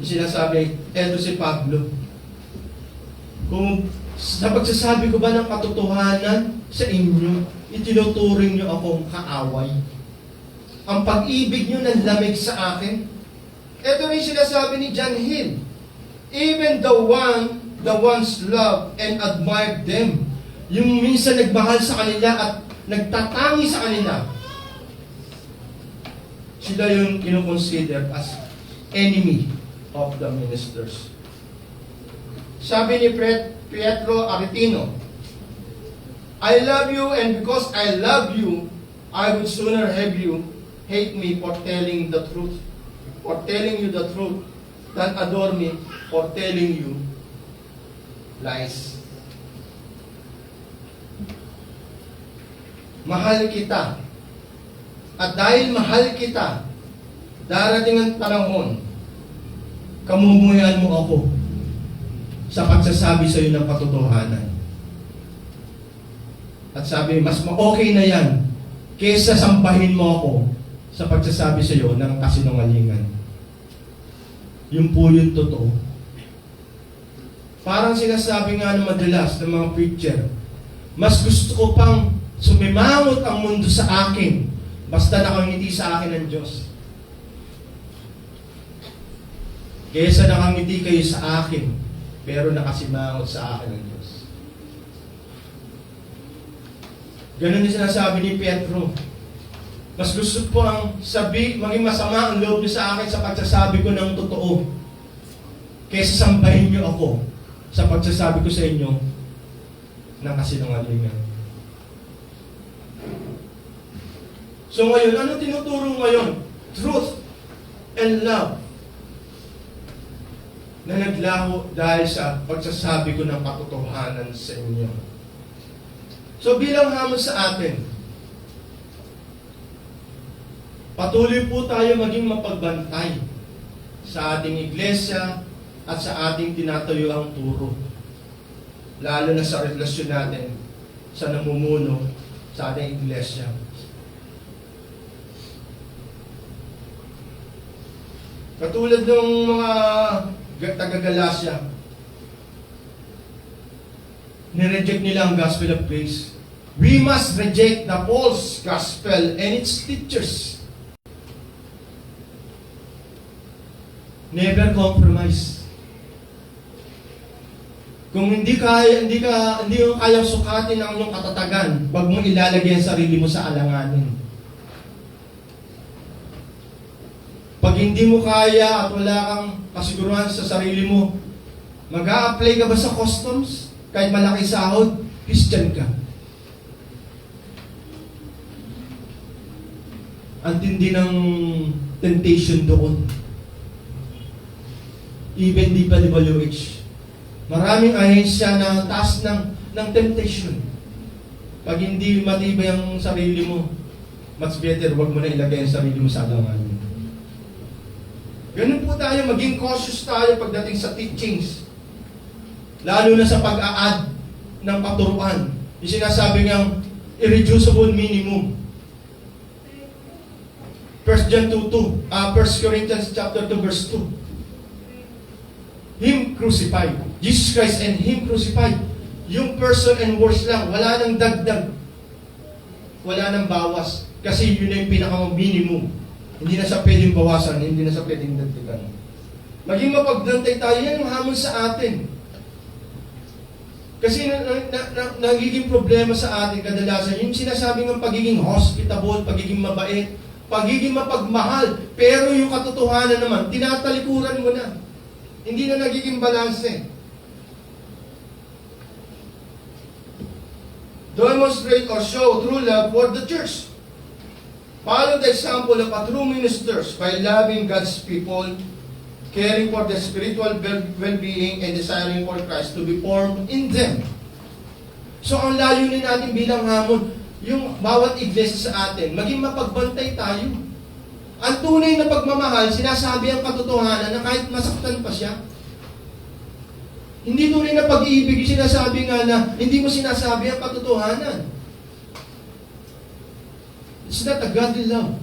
Yung sinasabi, eto si Pablo. Kung sa pagsasabi ko ba ng katotohanan sa inyo, itinuturing niyo akong kaaway. Ang pag-ibig niyo nanlamig sa akin. Ito rin sinasabi ni John Hill. Even the ones love and admired them. Yung minsan nagmahal sa kanila at nagtatangi sa kanila. Sila yung kinoconsider as enemy of the ministers. Sabi ni Pietro Aretino, I love you, and because I love you, I would sooner have you hate me for telling the truth, for telling you the truth, than adore me for telling you lies. Mahal kita. At dahil mahal kita, darating ang panahon, kamumuhayan mo ako sa pagsasabi sa iyo ng katotohanan. At sabi, mas okay na yan kaysa sampahin mo ako sa pagsasabi sa iyo ng kasinungalingan. Yun po yung totoo. Parang sinasabi nga ng madalas ng mga preacher, mas gusto ko pang sumimangot ang mundo sa akin basta nakangiti sa akin ng Diyos. Kaysa nakangiti kayo sa akin pero nakasimangot sa akin ng Diyos. Ganun din sinasabi ni Pietro. Mas gusto po ang maging masama ang loob niyo sa akin sa pagsasabi ko ng totoo kaysa sambahin niyo ako sa pagsasabi ko sa inyo ng kasinungalingan. So ngayon, ano tinuturo ngayon? Truth and love na naglaho dahil sa pagsasabi ko ng katotohanan sa inyo. So bilang hamon sa atin, patuloy po tayo maging mapagbantay sa ating iglesia at sa ating tinatayuang turo. Lalo na sa relasyon natin sa namumuno sa ating iglesia. Katulad ng mga taga-Galasya, nireject nila ang gospel of grace. We must reject the false gospel and its teachers. Never compromise. Kung hindi mo kayang sukatin ang iyong katatagan, wag mong ilalagay ang sarili mo sa alanganin. Pag hindi mo kaya at wala kang kasiguruhan sa sarili mo, mag-a-apply ka ba sa customs? Kahit malaki sahod, Christian ka. Ang tindi ng temptation doon. Even DPWH. Maraming ahensya na taas ng temptation. Pag hindi matibay ang sarili mo, much better, wag mo na ilagay ang sarili mo sa alanganin. Ganun po tayo, maging cautious tayo pagdating sa teachings. Lalo na sa pag-a-add ng katuruan. Yung sinasabi niyang irreducible minimum. 1 John 2:2, 1 Corinthians chapter 2 verse 2. Him crucified. Jesus Christ and Him crucified. Yung person and words lang, wala nang dagdag. Wala nang bawas. Kasi yun na yung pinaka-minimum. Hindi na siya pwedeng bawasan, hindi na siya pwedeng dagdagan. Maging mapagdantay tayo, yan ang hamon sa atin. Kasi nagiging problema sa atin kadalasan, yung sinasabi ng pagiging hospitable, pagiging mabait, pagiging mapagmahal, pero yung katotohanan naman, tinatalikuran mo na. Hindi na nagiging balanse. Demonstrate or show true love for the church. Follow the example of a true ministers by loving God's people, caring for their spiritual well-being, and desiring for Christ to be formed in them. So ang layunin natin bilang hamon, yung bawat iglesia sa atin, maging mapagbantay tayo. Ang tunay na pagmamahal, sinasabi ang katotohanan na kahit masaktan pa siya. Hindi tunay na pag-iibig, sinasabi nga na hindi mo sinasabi ang katotohanan. It's not a godly love.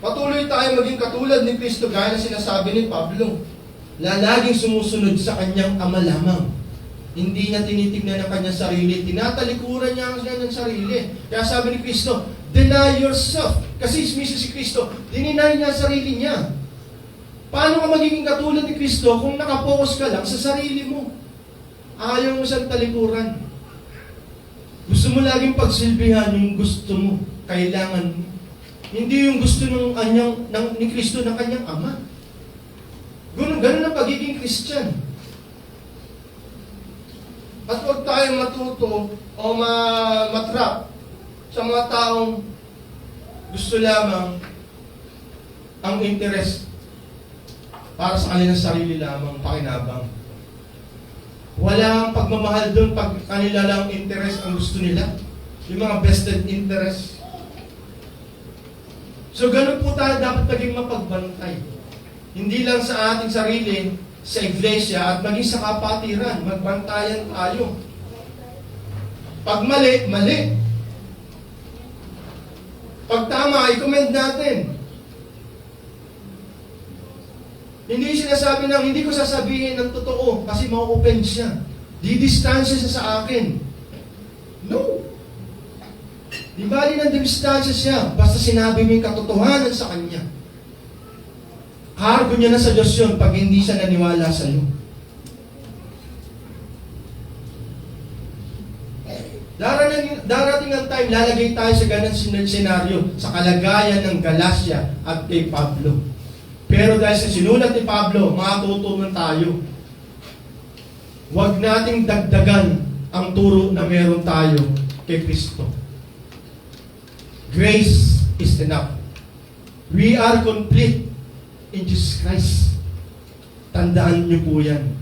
Patuloy tayo maging katulad ni Kristo gaya na sinasabi ni Pablo, na laging sumusunod sa kanyang ama lamang. Hindi niya tinitignan ang kanyang sarili, tinatalikuran niya ang kanyang sarili. Kaya sabi ni Kristo, deny yourself. Kasi mismo si Kristo, dininay niya ang sarili niya. Paano ka magiging katulad ni Kristo kung nakapokus ka lang sa sarili mo? Ayaw mo siyang talikuran. Gusto mo laging pagsilbihan yung gusto mo, kailangan mo. Hindi yung gusto ni Kristo ng kanyang ama. Ganun ang pagiging Christian. At huwag tayong matuto o matrap sa mga taong gusto lamang ang interest para sa kanilang sarili lamang pakinabang. Wala ang pagmamahal doon pag kanila lang interest ang gusto nila. Yung mga vested interest. So ganun po tayo dapat maging mapagbantay. Hindi lang sa ating sarili, sa iglesia at maging sa kapatiran, magbantayan tayo. Pag mali, mali. Pag tama, i-commend natin. Hindi sinasabi ng, hindi ko sasabihin ng totoo kasi ma-open siya. Didistansya siya sa akin. No. Di bali ng distansya siya, basta sinabi mo yung katotohanan sa kanya. Cargo niya na sa Diyos yun pag hindi siya naniwala sa iyo. Darating ang time, lalagay tayo sa ganang senaryo, sa kalagayan ng Galasya at kay Pablo. Pero dahil sa sinulat ni Pablo, matutunan tayo. Huwag nating dagdagan ang turo na meron tayo kay Kristo. Grace is enough. We are complete in Jesus Christ. Tandaan niyo po yan.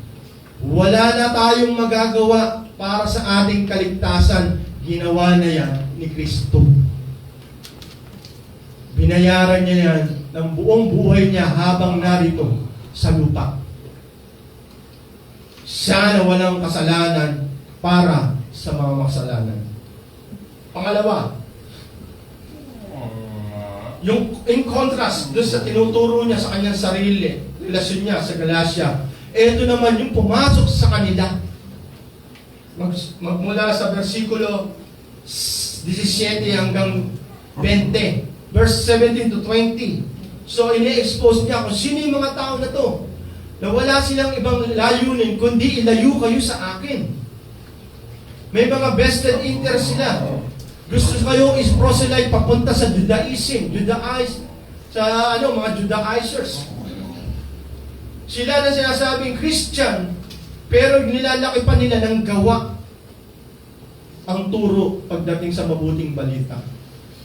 Wala na tayong magagawa para sa ating kaligtasan. Ginawa na yan ni Kristo. Binayaran niya yan ng buong buhay niya habang narito sa lupa. Siya na walang kasalanan para sa mga makasalanan. Pangalawa, Yung in contrast doon sa tinuturo niya sa kanyang sarili, relasyon niya sa Galacia, ito naman yung pumasok sa kanila. Magmula sa versikulo 17 hanggang 20, verse 17 to 20. So, ini-expose niya kung sino yung mga tao na to, na wala silang ibang layunin, kundi ilayo kayo sa akin. May mga vested interest sila. Gusto kayong is-proselyte papunta sa Judaism, mga Judaizers. Sila na sinasabing Christian, pero nilalaki pa nila ng gawa ang turo pagdating sa mabuting balita.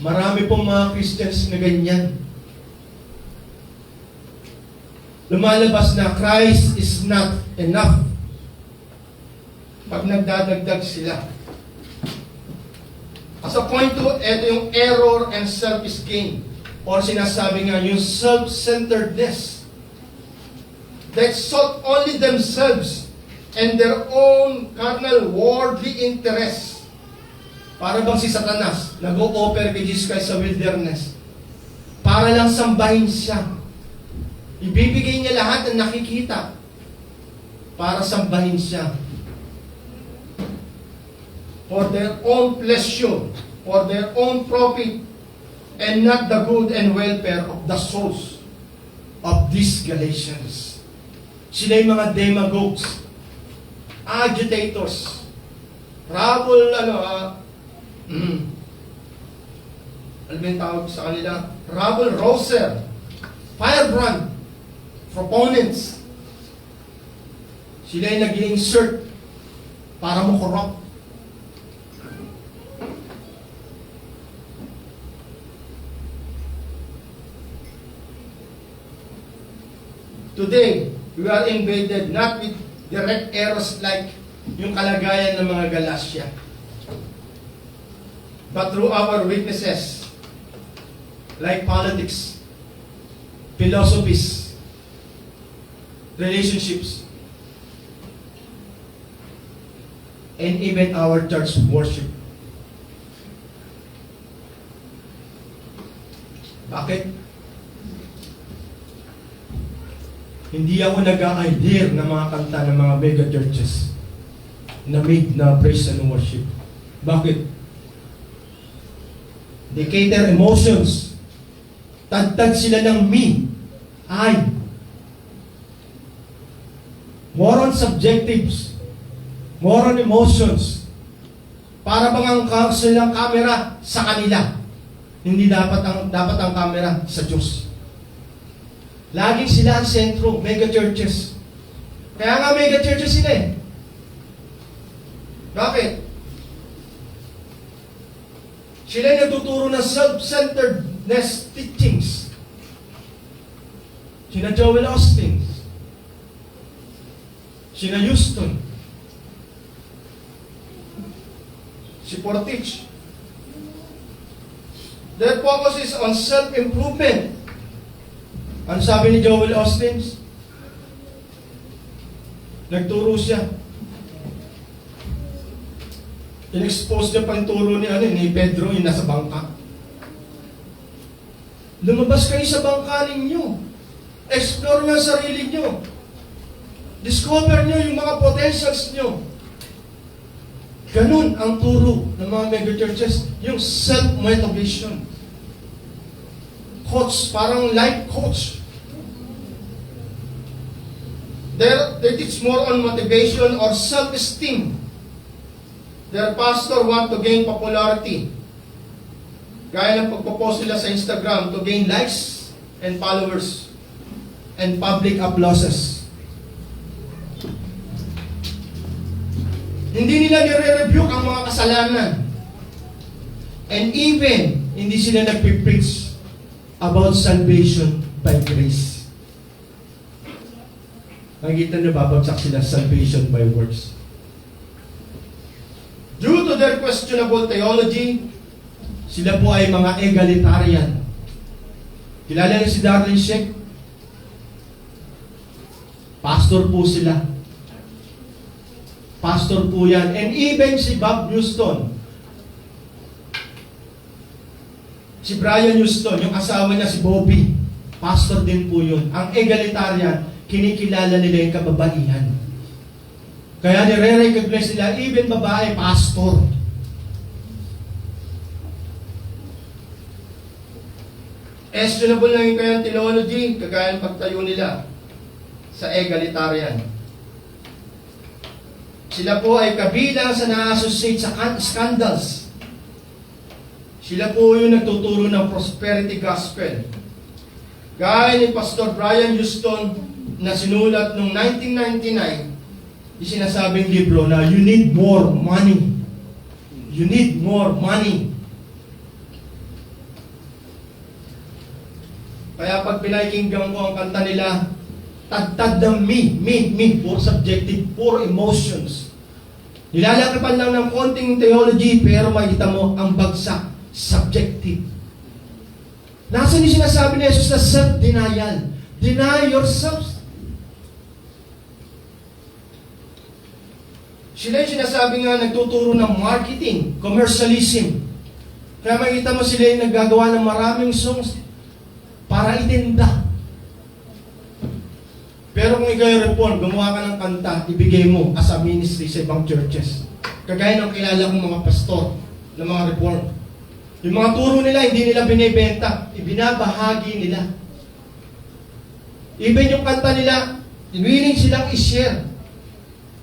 Marami pong mga Christians na ganyan. Lumalabas na Christ is not enough. Pag nagdadagdag sila. As a point to, ito yung error and selfish gain. Or sinasabi nga, yung self-centeredness. They sought only themselves and their own carnal worldly interests. Para bang si Satanas, nag-o-offer kay Jesus Christ sa wilderness. Para lang sambahin siya. Ibibigay niya lahat ng nakikita para sambahin siya. For their own pleasure, for their own profit, and not the good and welfare of the souls of these Galatians. Sila yung mga demagogues, agitators, rabble, ano yung tawag sa kanila? Rabble rouser, firebrand, proponents. Sila yung nag-i-insert para mo corrupt. Today, we are invaded not with direct errors like yung kalagayan ng mga Galacia, but through our weaknesses like politics, philosophies, relationships, and even our church worship. Bakit? Hindi ako nag-a-idea ng mga kanta ng mga mega churches na made na praise and worship. Bakit? They cater emotions. Tagtag sila ng me, I. More on subjectives. More on emotions. Para bang ang silang camera sa kanila. Hindi dapat ang camera sa Diyos. Laging sila ang sentro, mega churches. Kaya nga mega churches sila eh. Bakit? Sila yung nagtuturo ng self-centeredness teachings. Sina Joel Osteen. Sina Houston. Si Portage. Their focus is on self-improvement. Ano sabi ni Joel Osteen? Nagturo siya. In-expose niya pa yung turo ni Pedro yung nasa bangka. Lumabas kayo sa bangka ninyo. Explore niyo ang sarili niyo. Discover niyo yung mga potentials niyo. Ganun ang turo ng mga mega churches. Yung self-motivation. Coach, parang life coach. They teach more on motivation or self-esteem. Their pastor want to gain popularity. Gaya ng pagpo-post nila sa Instagram to gain likes and followers and public applauses. Hindi nila nire-rebuke ang mga kasalanan. And even, hindi sila nagpipreach about salvation by grace. Nakikita niyo, babagsak sila salvation by works. Due to their questionable theology, sila po ay mga egalitarian. Kilala niyo si Darlene Sheik? Pastor po sila. Pastor po yan. And even si Bob Houston, Si Brian Houston, yung asawa niya si Bobby, pastor din po yun. Ang egalitarian, kinikilala nila yung kababaihan. Kaya nire-recognize nila, even babae, pastor. Questionable lang yung kayang theology, kagaya ng pagtayo nila sa egalitarian. Sila po ay kabilang sa na-associate sa scandals. Sila po yung nagtuturo ng prosperity gospel. Gaya ni Pastor Brian Houston na sinulat noong 1999, yung sinasabing libro na you need more money. You need more money. Kaya pag pinakinggan ko ang kanta nila, tagtad ng me, pure subjective, pure emotions. Nilalakapan lang ng konting theology, pero makikita mo ang bagsak, subjective. Nasaan yung sinasabi ni Jesus na self-denial? Deny yourselves. Sila yung sinasabi nga nagtuturo ng marketing, commercialism. Kaya makikita mo sila yung naggagawa ng maraming songs para itinda. Pero kung ikaw yung reform, gumawa ka ng kanta, ibigay mo as a ministry sa ibang churches. Kagaya ng kilala kong mga pastor ng mga reform. Yung mga turo nila, hindi nila binibenta, ibinabahagi nila. Even yung kanta nila, willing silang i-share.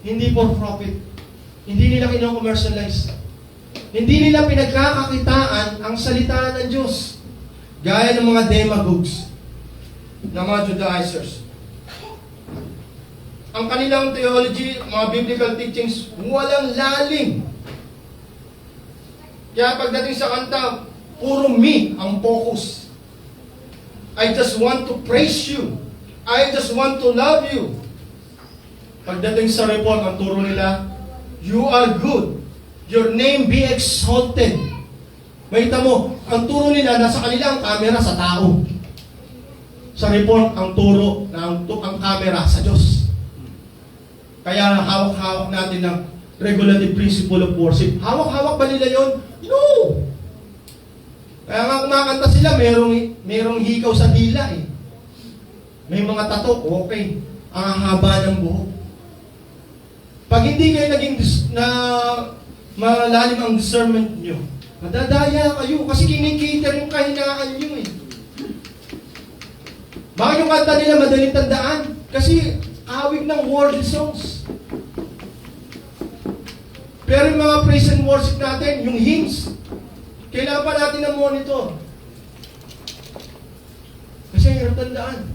Hindi for profit. Hindi nila kino-commercialize. Hindi nila pinagkakakitaan ang salita ng Diyos. Gaya ng mga demagogues, ng mga Judaizers. Ang kanilang theology, mga biblical teachings, walang lalim. Kaya pagdating sa kanta, puro me ang focus. I just want to praise you. I just want to love you. Pagdating sa report, ang turo nila, you are good. Your name be exalted. Makita mo, ang turo nila, nasa kanila ang camera sa tao. Sa report, ang turo na ang camera sa Diyos. Kaya hawak-hawak natin ng regulative principle of worship. Hawak-hawak ba nila yon? No! Kaya nga kumakanta sila, merong hikaw sa dila eh. May mga tato, okay. Ang haba ng buhok. Pag hindi kayo naging malalim ang discernment nyo, madadaya kayo kasi kinikater yung kahinaan nyo eh. Bakit yung kanta nila madaling tandaan? Kasi awig ng worldly songs. Pero yung mga praise and worship natin, yung hymns, kailangan pa natin ng monitor. Kasi hirap tandaan.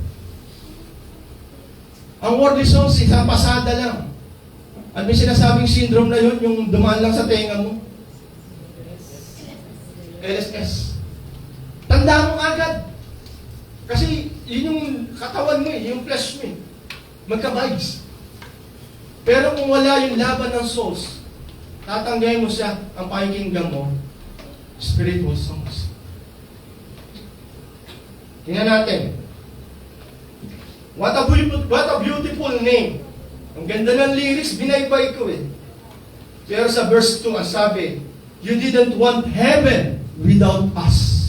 Ang worldly songs, isang pasada lang. At may sinasabing syndrome na yun, yung dumaan lang sa tenga mo. LSS. Tandaan mo agad. Kasi yun yung katawan mo eh, yung flesh mo eh. Magka-vibes. Pero kung wala yung laban ng souls, tatanggayin mo siya, ang pakikinggan mo, spiritual songs. Tingnan natin. What a beautiful name. Ang ganda ng lyrics, binaybay ko eh. Pero sa verse 2, ang sabi, you didn't want heaven without us.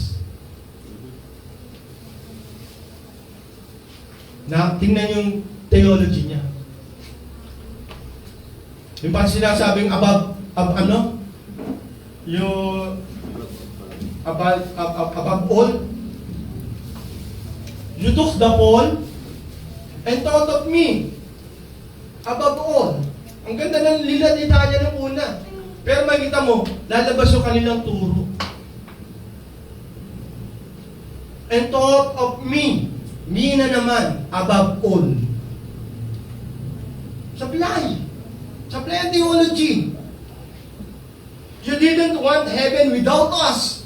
Na, tingnan yung theology niya. Yung pa sinasabing above all. You took the fall and thought of me. Above all. Ang ganda ng lilanita niya ng una. Pero makikita mo, lalabas yung kanilang turo. And thought of me. Me na naman, above all. Supply. Supply ang theology. You didn't want heaven without us.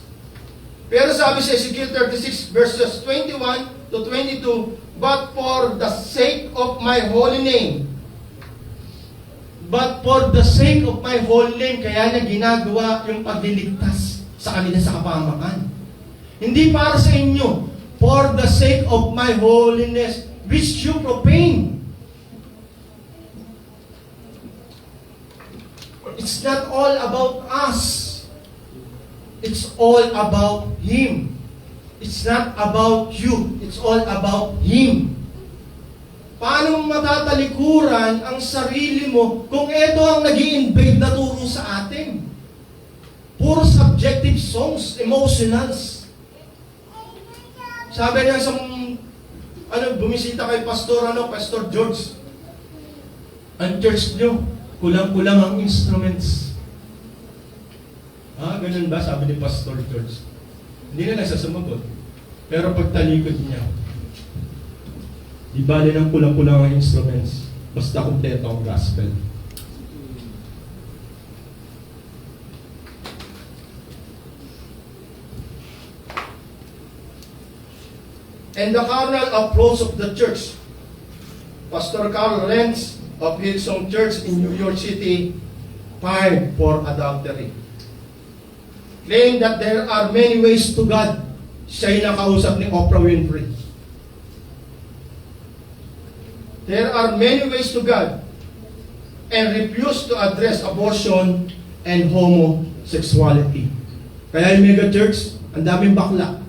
Pero sabi sa Ezekiel 36 verses 21 to 22, but for the sake of my holy name. But for the sake of my holy name, kaya niya ginagawa yung pagliligtas sa kanila sa kapahamakan. Hindi para sa inyo, for the sake of my holiness, which you profane. It's not all about us. It's all about Him. It's not about you. It's all about Him. Paano mo matatalikuran ang sarili mo kung ito ang nag-i-invade na turo sa atin? Puro subjective songs, emotionals. Sabi niya sa bumisita kay Pastor George. Ang church nyo, kulang-kulang ang instruments. Ganun ba? Sabi ni Pastor George. Hindi na nagsasamagot. Pero pagtalikod niya, di bali ng kulang-kulang ang instruments, basta kumpleto ang gospel. And the carnal approach of the church. Pastor Carl Renz of Hillsong Church in New York City fired for adultery. Claim that there are many ways to God. Siya'y nakausap ni Oprah Winfrey. There are many ways to God and refuse to address abortion and homosexuality. Kaya yung mega church, ang daming bakla.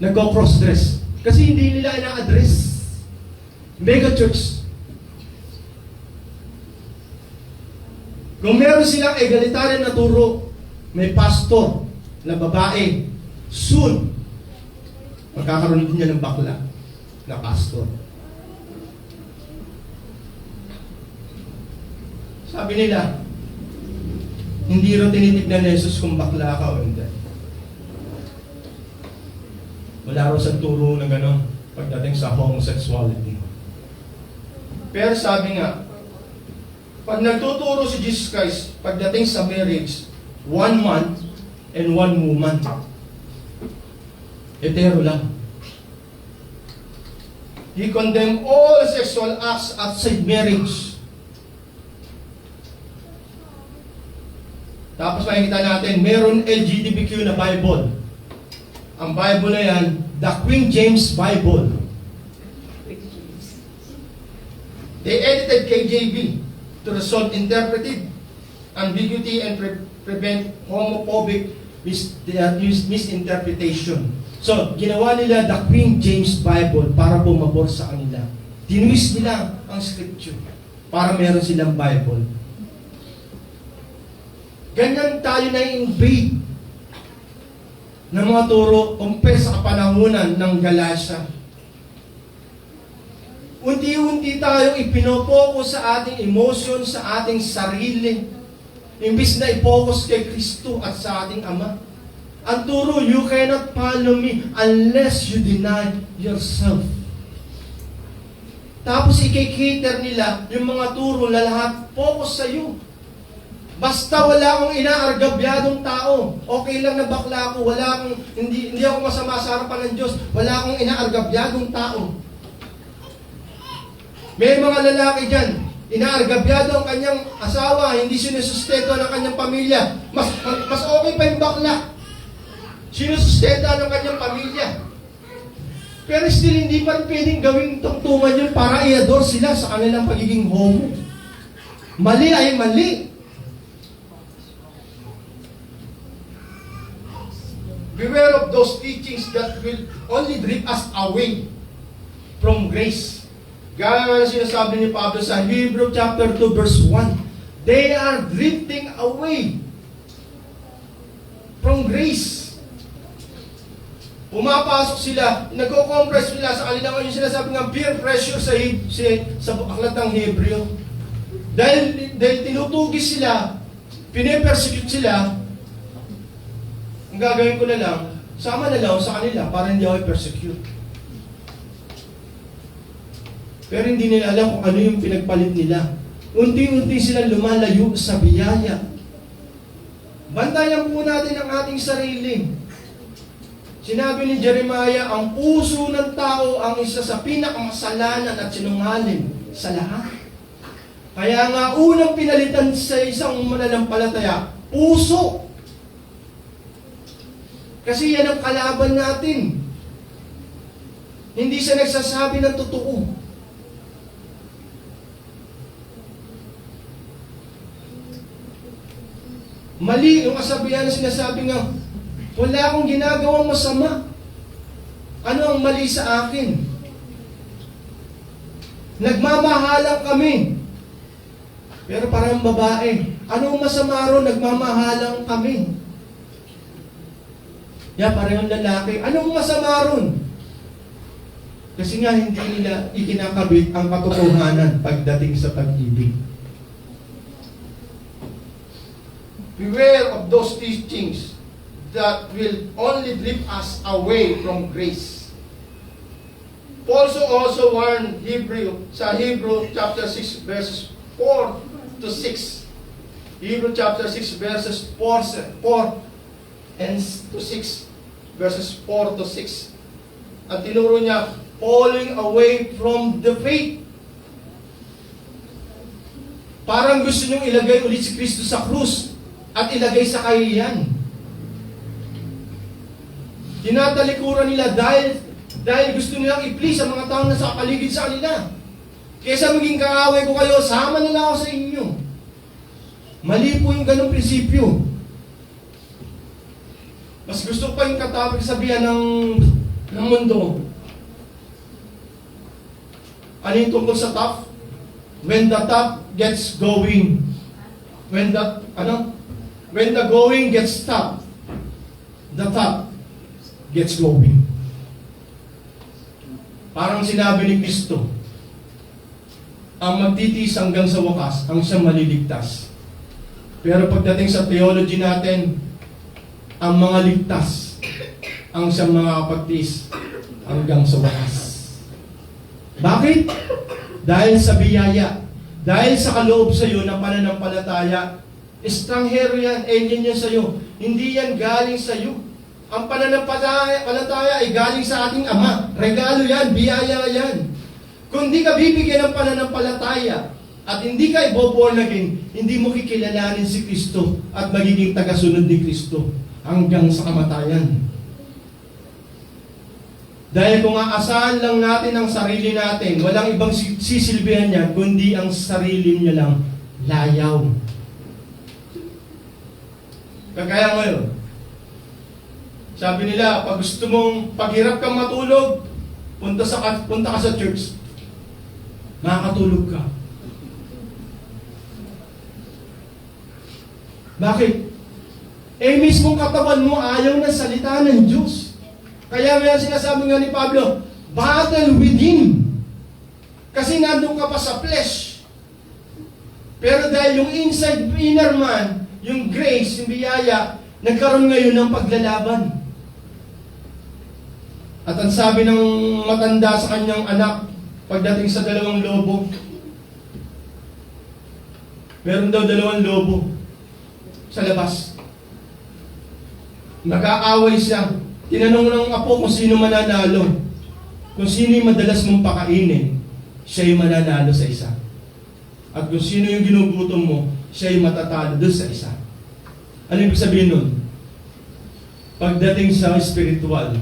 Nagko-cross-dress. Kasi hindi nila ina-address. Mega church. Kung meron silang egalitarian na turo, may pastor na babae, soon, magkakaroon din niya ng bakla na pastor. Sabi nila, hindi rin tinitignan ni Jesus kung bakla ka o hindi. Wala rin sa turo na gano'n pagdating sa homosexuality. Pero sabi nga, pag nagtuturo si Jesus Christ pagdating sa marriage, 1 man and 1 woman. Hetero lang. He condemned all sexual acts outside marriage. Tapos makikita natin, meron LGBTQ na Bible. Ang Bible na yan, the King James Bible. They edited KJV to resolve interpretive ambiguity and prevent homophobic misinterpretation. So, ginawa nila the King James Bible para bumabor sa kanila. Tinwist nila ang scripture para meron silang Bible. Ganyan tayo na-invade ng mga turo compare sa kapanahunan ng Galacia. Unti-unti tayong ipinopokus sa ating emotion, sa ating sarili, imbis na ipokus kay Kristo at sa ating Ama. Ang turo, you cannot follow me unless you deny yourself. Tapos i-cater nila yung mga turo na lahat focus sa iyo. Basta wala akong inaargabyadong tao. Okay lang na bakla ako. Hindi ako masama sa harapan ng Diyos. Wala akong inaargabyadong tao. May mga lalaki dyan, inaargabyado ang kanyang asawa, hindi sinusustento ng kanyang pamilya. Mas okay pa yung bakla. Sinusustento ng kanyang pamilya. Pero still, hindi pa rin pwedeng gawing tungtungan yun para i-adore sila sa kanilang pagiging homo. Mali ay mali. Beware of those teachings that will only drift us away from grace. Gaya nga na sinasabi ni Pablo sa Hebrew chapter 2 verse 1. They are drifting away from grace. Pumapasok sila, nagko-compress sila sa kanilang yung sinasabi ng peer pressure sa aklat ng Hebreo. Dahil tinutugis sila, pinipersecute sila, ang gagawin ko na lang, sama na lang sa kanila para hindi ako i-persecute. Pero hindi nila alam kung ano yung pinagpalit nila. Unti-unti silang lumalayo sa biyaya. Bantayan po natin ang ating sarili. Sinabi ni Jeremiah, ang puso ng tao ang isa sa pinakamasalanan at sinungaling sa lahat. Kaya nga unang pinalitan sa isang mananampalataya, puso. Kasi yan ang kalaban natin. Hindi siya nagsasabi ng totoo. Mali yung kasabihan na sinasabi nga, wala akong ginagawang masama. Ano ang mali sa akin? Nagmamahalan kami. Pero parang babae, anong masama ron? Nagmamahalan kami. Parehong lalaki, anong masama ron? Kasi nga hindi nila ikinakabit ang katotohanan pagdating sa pag-ibig. Beware of those teachings that will only drift us away from grace. Paul also warned sa Hebrew chapter 6 verses 4 to 6. Hebrew chapter 6 verses 4 and to 6 verses 4 to 6. At tinuro niya, falling away from the faith. Parang gusto niyong ilagay ulit si Kristo sa krus at ilagay sa kahihiyan. Tinatalikuran nila dahil gusto nilang i-please ang mga taong nasa paligid sa kanila. Kesa maging kaaway ko kayo, sama na lang ako sa inyo. Mali po yung ganong prinsipyo. Mas gusto pa yung katapig sabihan ng mundo. Ano yung tungkol sa top? When the top gets going. When the going gets tough, the top gets going. Parang sinabi ni Kristo, ang magtitiis hanggang sa wakas, ang siyang maliligtas. Pero pagdating sa theology natin, ang mga ligtas, ang siyang mga kapagtiis hanggang sa wakas. Bakit? Dahil sa biyaya, dahil sa kaloob sa iyo ng pananampalataya. Estranghero yan, alien yan sa iyo. Hindi yan galing sa iyo. Ang pananampalataya ay galing sa ating Ama. Regalo yan, biyaya yan. Kung di ka bibigyan ng pananampalataya at hindi ka i-born again, hindi mo kikilalanin si Kristo at magiging tagasunod ni Kristo hanggang sa kamatayan. Dahil kung aasahan lang natin ang sarili natin, walang ibang sisilbihan niya, kundi ang sarili niya lang, layaw. Kagaya ngayon, sabi nila, pag gusto mong paghirap kang matulog, punta ka sa church. Makakatulog ka. Bakit? Mismong katawan mo ayaw na salita ng Diyos. Kaya may sinasabi nga ni Pablo, battle within. Kasi nandun ka pa sa flesh. Pero dahil yung inside inner man, yung grace, yung biyaya, nagkaroon ngayon ng paglalaban. At ang sabi ng matanda sa kanyang anak, pagdating sa 2 lobo, meron daw 2 lobo sa labas. Nag-aaway siya. Tinanong ng apo kung sino mananalo. Kung sino yung madalas mong pakainin, siya yung mananalo sa isa. At kung sino yung ginugutom mo, siya yung matatalo doon sa isa. Ano ibig sabihin nun? Pagdating sa spiritual,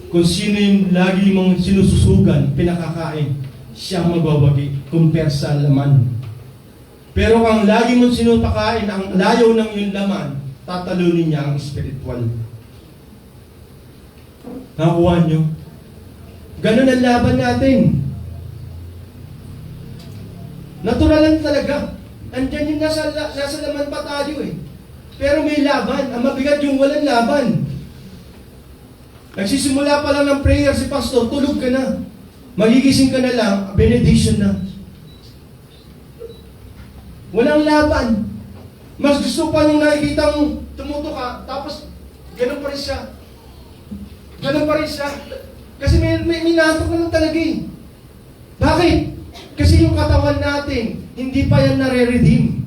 kung sino yung lagi mong sinususugan, pinakakain, siya magwawagi, compare sa laman. Pero kung lagi mong sinupakain, ang layo ng yung laman, tatalunin niya ang spiritual. Nakuha nyo? Ganun ang laban natin. Natural lang talaga. Andyan yung nasa laman pa tayo eh. Pero may laban. Ang mabigat yung walang laban. Nagsisimula pa lang ng prayer si pastor, tulog ka na. Magigising ka na lang, benediction na. Walang laban. Mas gusto pa yung nakikita mong tumuto ka, tapos ganun pa rin siya. Ganun pa rin siya. Kasi may natok na lang talaga eh. Bakit? Kasi yung katawan natin, hindi pa yan nare-redeem.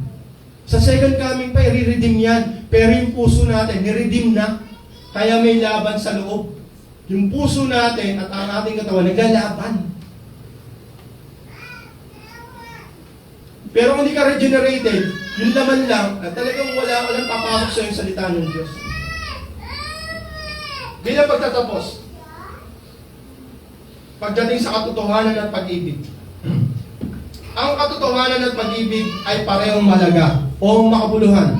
Sa second coming pa, i-redeem yan. Pero yung puso natin, ni-redeem na. Kaya may laban sa loob. Yung puso natin at ang ating katawan, naglalaban. Pero kung hindi ka regenerated, yung laman lang, at talagang walang papasok sa yung salita ng Diyos. Bilang pagtatapos, pagdating sa katotohanan at pag-ibig. Ang katotohanan at pag-ibig ay parehong mahalaga o makabuluhan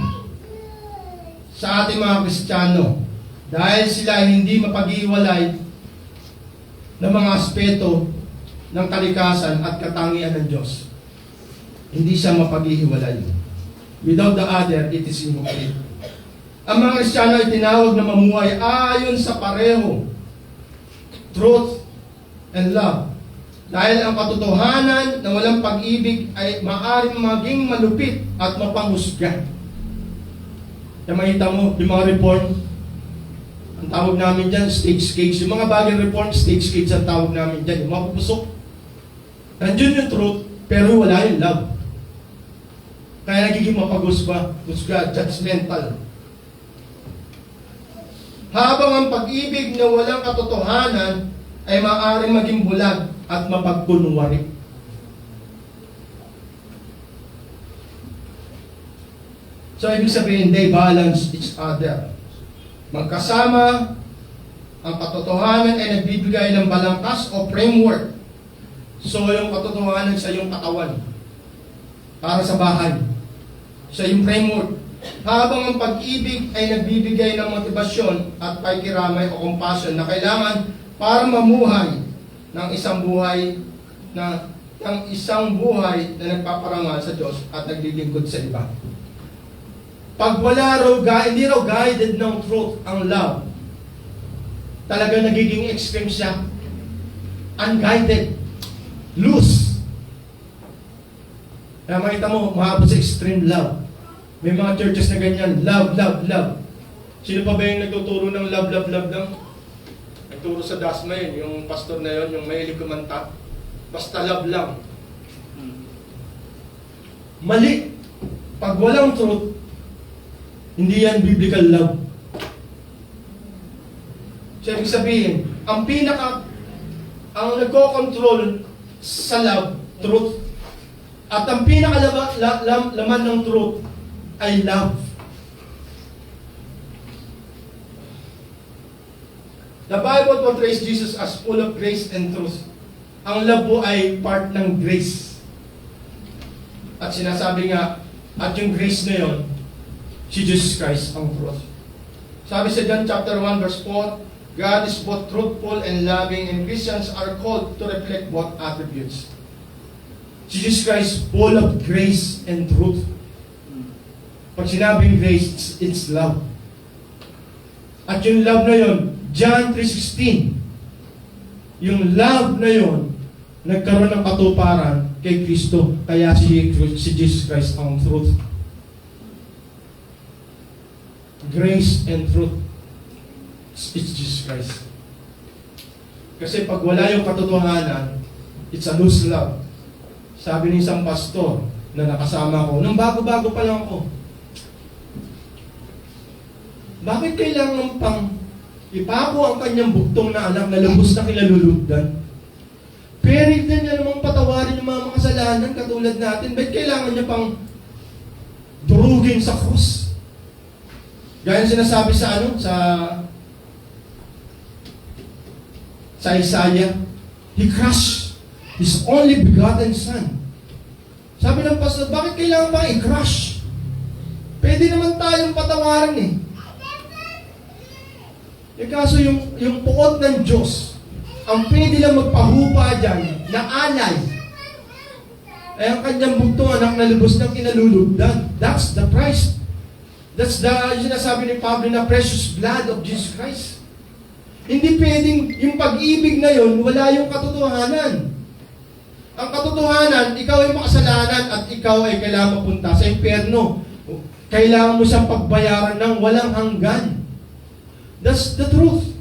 sa ating mga Kristiyano dahil sila hindi mapag-iwalay ng mga aspeto ng kalikasan at katangian ng Diyos. Hindi siya mapaghihiwalay. Without the other, it is incomplete. Ang mga Kristiyano ay tinawag na mamuhay ayon sa pareho, truth and love. Dahil ang katotohanan na walang pag-ibig ay maaaring maging malupit at mapanghusga. Kaya makita mo, yung mga reform, ang tawag namin dyan, stage cage. Yung mga bagay reform, stage cage ang tawag namin dyan. Yung mga pupusok. Nandiyon yung truth, pero wala yung love. Kaya nagiging mapaghusga, judgmental. Habang ang pag-ibig na walang katotohanan ay maaaring maging bulag at mapagkunwari. So, ibig sabihin, they balance each other. Magkasama, ang katotohanan ay nagbibigay ng balangkas o framework. So, yung katotohanan sa iyong katawan, para sa bahay, sa iyong framework. Habang ang pag-ibig ay nagbibigay ng motibasyon at pakikiramay o compassion na kailangan para mamuhay ng isang buhay na nagpaparangal sa Diyos at naglilingkod sa iba. Pag wala hindi raw guided ng truth ang love, talaga nagiging extreme siya. Unguided. Loose. Kaya makita mo, mahabot sa extreme love. May mga churches na ganyan, love, love, love. Sino pa ba yung nagtuturo ng love, love, love lang? Nagturo sa Dasma yun, yung pastor na yun, yung mahilig kumanta. Basta love lang. Mali. Pag walang truth, hindi yan biblical love. So, ibig sabihin, ang nagko-control sa love, truth. At ang laman ng truth ay love. The Bible portrays Jesus as full of grace and truth. Ang love po ay part ng grace. At sinasabi nga, at yung grace na yun, si Jesus Christ ang truth. Sabi sa John chapter 1 verse 4, God is both truthful and loving, and Christians are called to reflect both attributes. Jesus Christ full of grace and truth. Pag sinabing grace, it's love. At yung love na yun, John 3:16, yung love na yun, nagkaroon ng katuparan kay Kristo. Kaya si Jesus Christ ang truth. Grace and truth. It's Jesus Christ. Kasi pag wala yung katotohanan, it's a loose love. Sabi ni isang pastor na nakasama ko, nung bago-bago pa lang ako, bakit kailangan pang ipako ang kanyang buktong na anak na lubos na kinalulugdan? Pero din niya namang patawarin yung mga kasalanan katulad natin. Bakit kailangan niya pang durugin sa krus? Gaya sinasabi sa sa Isaiah, He crushed His only begotten Son. Sabi ng pastor, bakit kailangan pa i-crush? Pwede naman tayong patawaran eh. Kaso yung puot ng Diyos, ang pwede lang magpahupa dyan na alay, ay ang kanyang buktong anak na lubos ng kinalulugdan. That's the price. That's the sinasabi ni Pablo na precious blood of Jesus Christ. Hindi pwedeng yung pag-ibig na yun, wala yung katotohanan. Ang katotohanan, ikaw ay makasalanan at ikaw ay kailangan mapunta sa impyerno. Kailangan mo siyang pagbayaran ng walang hanggan. That's the truth.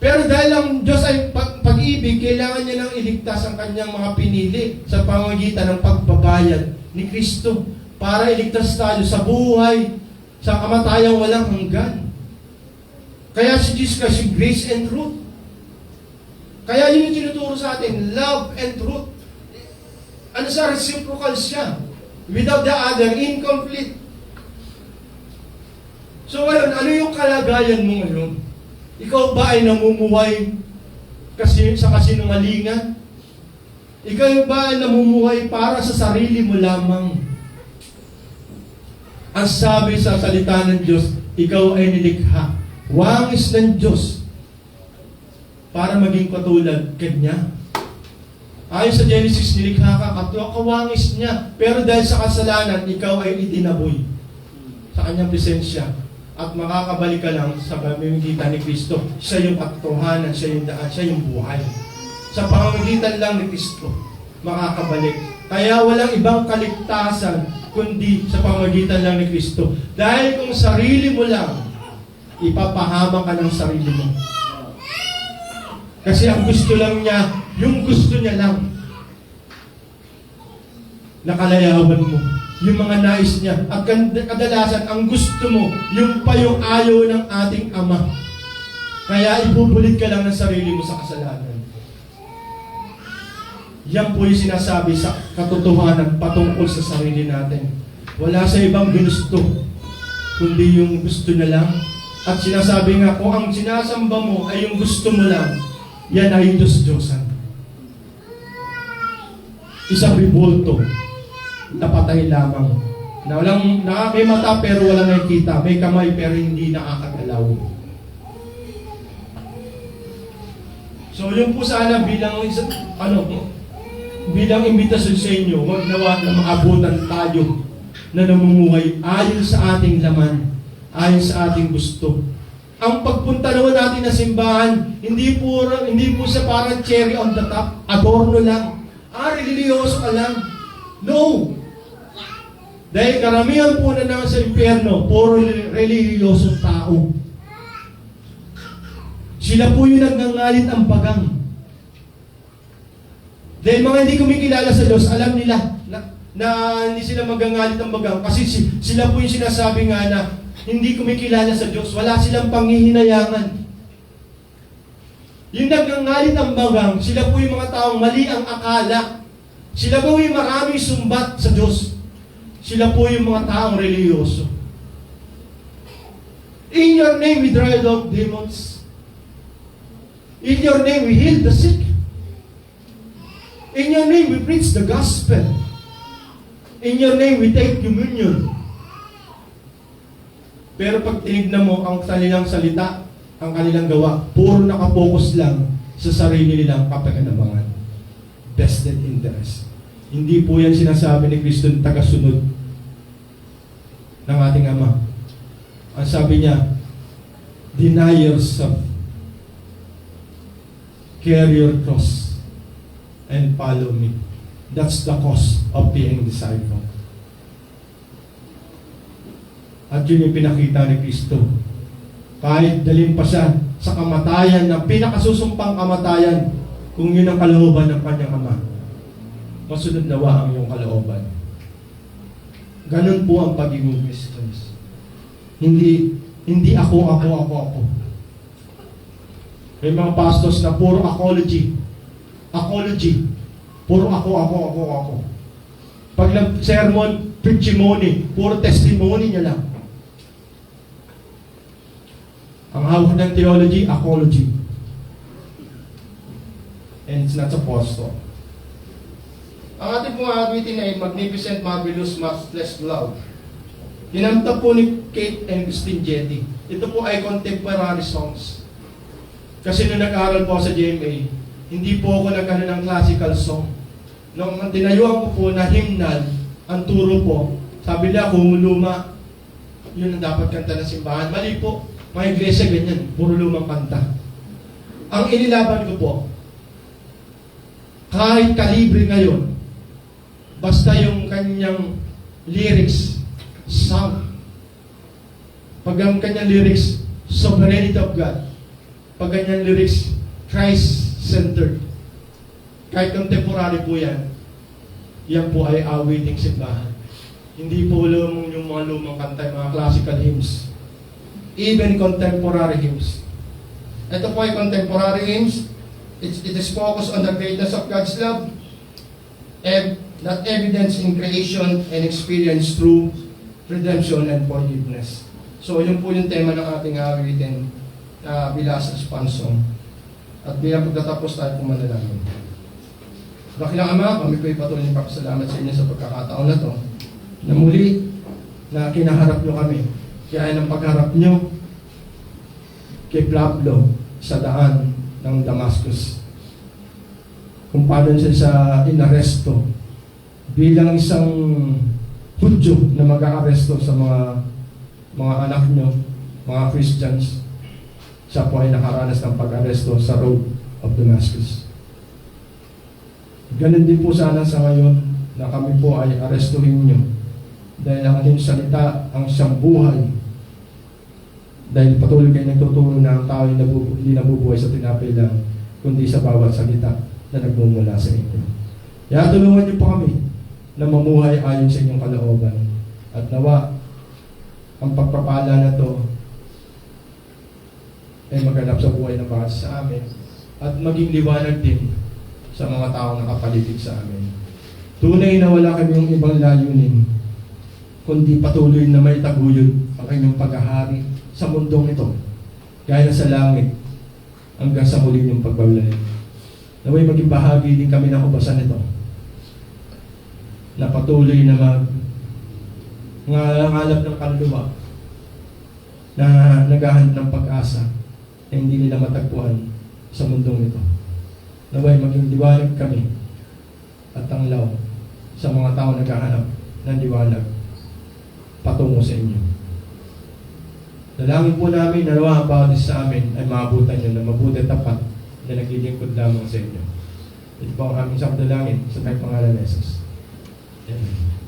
Pero dahil ang Diyos ay pag-ibig, kailangan niya nang iligtas ang kanyang mga pinili sa pamamagitan ng pagbabayad ni Kristo para iligtas tayo sa buhay, sa kamatayang walang hanggan. Kaya si Jesus Christ, grace and truth. Kaya yun yung tinuturo sa atin, love and truth. Ano sa reciprocal siya? Without the other, incomplete. So ngayon, ano yung kalagayan mo ngayon? Ikaw ba ay namumuhay sa kasinungalingan? Ikaw ba ay namumuhay para sa sarili mo lamang? Ang sabi sa salita ng Diyos, ikaw ay nilikha. Wangis ng Diyos. para maging katulad kanya. Ayon sa Genesis, nilikha ka, kawangis niya. Pero dahil sa kasalanan, ikaw ay itinaboy sa kanyang presensya. At makakabalik ka lang sa pamamagitan ni Kristo. Siya yung katotohanan, siya yung daan, siya yung buhay. Sa pamamagitan lang ni Kristo, makakabalik. Kaya walang ibang kaligtasan, kundi sa pamamagitan lang ni Kristo. Dahil kung sarili mo lang, ipapahama ka ng sarili mo. Kasi ang gusto lang niya, yung gusto niya lang, nakalayawan mo. Yung mga nais niya. At kadalasan, ang gusto mo, yung pa yung ayaw ng ating Ama. Kaya ibubulit ka lang ng sarili mo sa kasalanan. Yan po yung sinasabi sa katotohanan patungkol sa sarili natin. Wala sa ibang ginusto, kundi yung gusto niya lang. At sinasabi nga, kung ang sinasamba mo ay yung gusto mo lang, yan ay Diyos-Diyosan. Isang ribulto, napatay lamang. Na walang nakakimata pero walang nakikita. May kamay pero hindi nakakagalaw. So yun po sana bilang imbitasyon sa inyo, wag nawa na maabutan tayo na namumuhay ayon sa ating laman, ayon sa ating gusto. Ang pagpunta naman natin na simbahan, hindi po sa parang cherry on the top, adorno lang. Religyoso ka lang. No! Dahil karamihan po na naman sa impyerno, puro reliyosong tao. Sila po yung nagngangalit ang bagang. Dahil mga hindi kumikilala sa Diyos, alam nila na hindi sila magngangalit ang bagang. Kasi sila po yung sinasabi nga na hindi kumikilala sa Diyos. Wala silang panghihinayangan. Yung nagngangalit ang bagang, sila po yung mga taong mali ang akala. Sila po yung maraming sumbat sa Diyos. Sila po yung mga taong reliyoso. In your name we drive out demons. In your name we heal the sick. In your name we preach the gospel. In your name we take communion. Pero pag tinignan mo ang kanilang salita, ang kanilang gawa, puro nakapokus lang sa sarili nilang kapakinabangan. Vested interest. Hindi po yan sinasabi ni Kristo ng tagasunod ng ating Ama. Ang sabi niya, deny yourself, carry your cross, and follow me. That's the cost of being disciple. At yun yung pinakita ni Kristo. Kahit dalhin pa siya sa kamatayan, na pinakasusumpang kamatayan, kung yun ang kalooban ng kanyang Ama, masunod nawa ang iyong kalooban. Ganun po ang pagiging Christians. Hindi ako. May mga pastors na puro apology. Puro ako. Pag nag-sermon, preachimony, puro testimony niya lang. Ang hawak ng theology, apology. And it's not supposed to. Ang ating pong awitin ay Magnificent, Marvelous, Matchless Love. Hinamta po ni Kate and Christine Jetty. Ito po ay contemporary songs. Kasi nung nag-aaral po sa GMA, hindi po ako nagkano ng classical song. Nung tinayuan ko po na hymnal, ang turo po, sabi nila kung luma, yun ang dapat kanta ng simbahan. Mali po, mga iglesia ganyan, puro lumang kanta. Ang inilaban ko po, kahit kalibre ngayon, basta yung kanyang lyrics, sound. Pag ang kanyang lyrics, sovereignty of God. Pag kanyang lyrics, Christ-centered. Kahit contemporary po yan, yan po ay awiting simbahan. Hindi po yung mga lumang kanta, mga classical hymns. Even contemporary hymns. Ito po ay contemporary hymns. It is focused on the greatness of God's love and that evidence in creation and experience through redemption and forgiveness. So, yun po yung tema ng ating awitin, Bilas Response. At bilang pagtatapos tayo pumanalangin. Dakilang Ama, kami ko'y patuloy ng papasalamat sa inyo sa pagkakataon na to, na muli na kinaharap nyo kami. Kaya ng pagharap nyo kay Pablo sa daan ng Damascus. Kung paano siya sa inaresto bilang isang Hudyo na mag-aaresto sa mga anak nyo, mga Christians. Siya po ay nakaranas ng pag-aresto sa road of Damascus. Ganun din po sana sa ngayon na kami po ay arestuhin nyo dahil ang ating salita ang siyang buhay. Dahil patuloy kayo nagtuturo na ang tao ay hindi nabubuhay sa tinapay lang, kundi sa bawat salita na nagmumula sa inyo. Kaya tulungan niyo po kami na mamuhay ayon sa inyong kalooban. At nawa, ang pagpapala na to ay maganap sa buhay ng bawat sa amin at maging liwanag din sa mga taong nakapaligid sa amin. Tunay na wala kaming ibang layunin, kundi patuloy na may taguyod ang kanyang paghahari sa mundong ito, gaya sa langit, hanggang sa muli niyong pagbabalik. Naway maging bahagi din kami ng ubasan nito, na patuloy na ngangalap ng kaluluwa, na naghahanap ng pag-asa na hindi nila matagpuan sa mundong ito. Naway maging liwanag kami at tanglaw sa mga tao naghahanap ng liwanag patungo sa inyo. Dalangin po namin na nawa ang bawat isa sa amin ay maabutan nyo na mabuti at tapat na naglilingkod lamang sa inyo. Ito po ang aming sakdalangin sa may pangalan ni Jesus. Amen.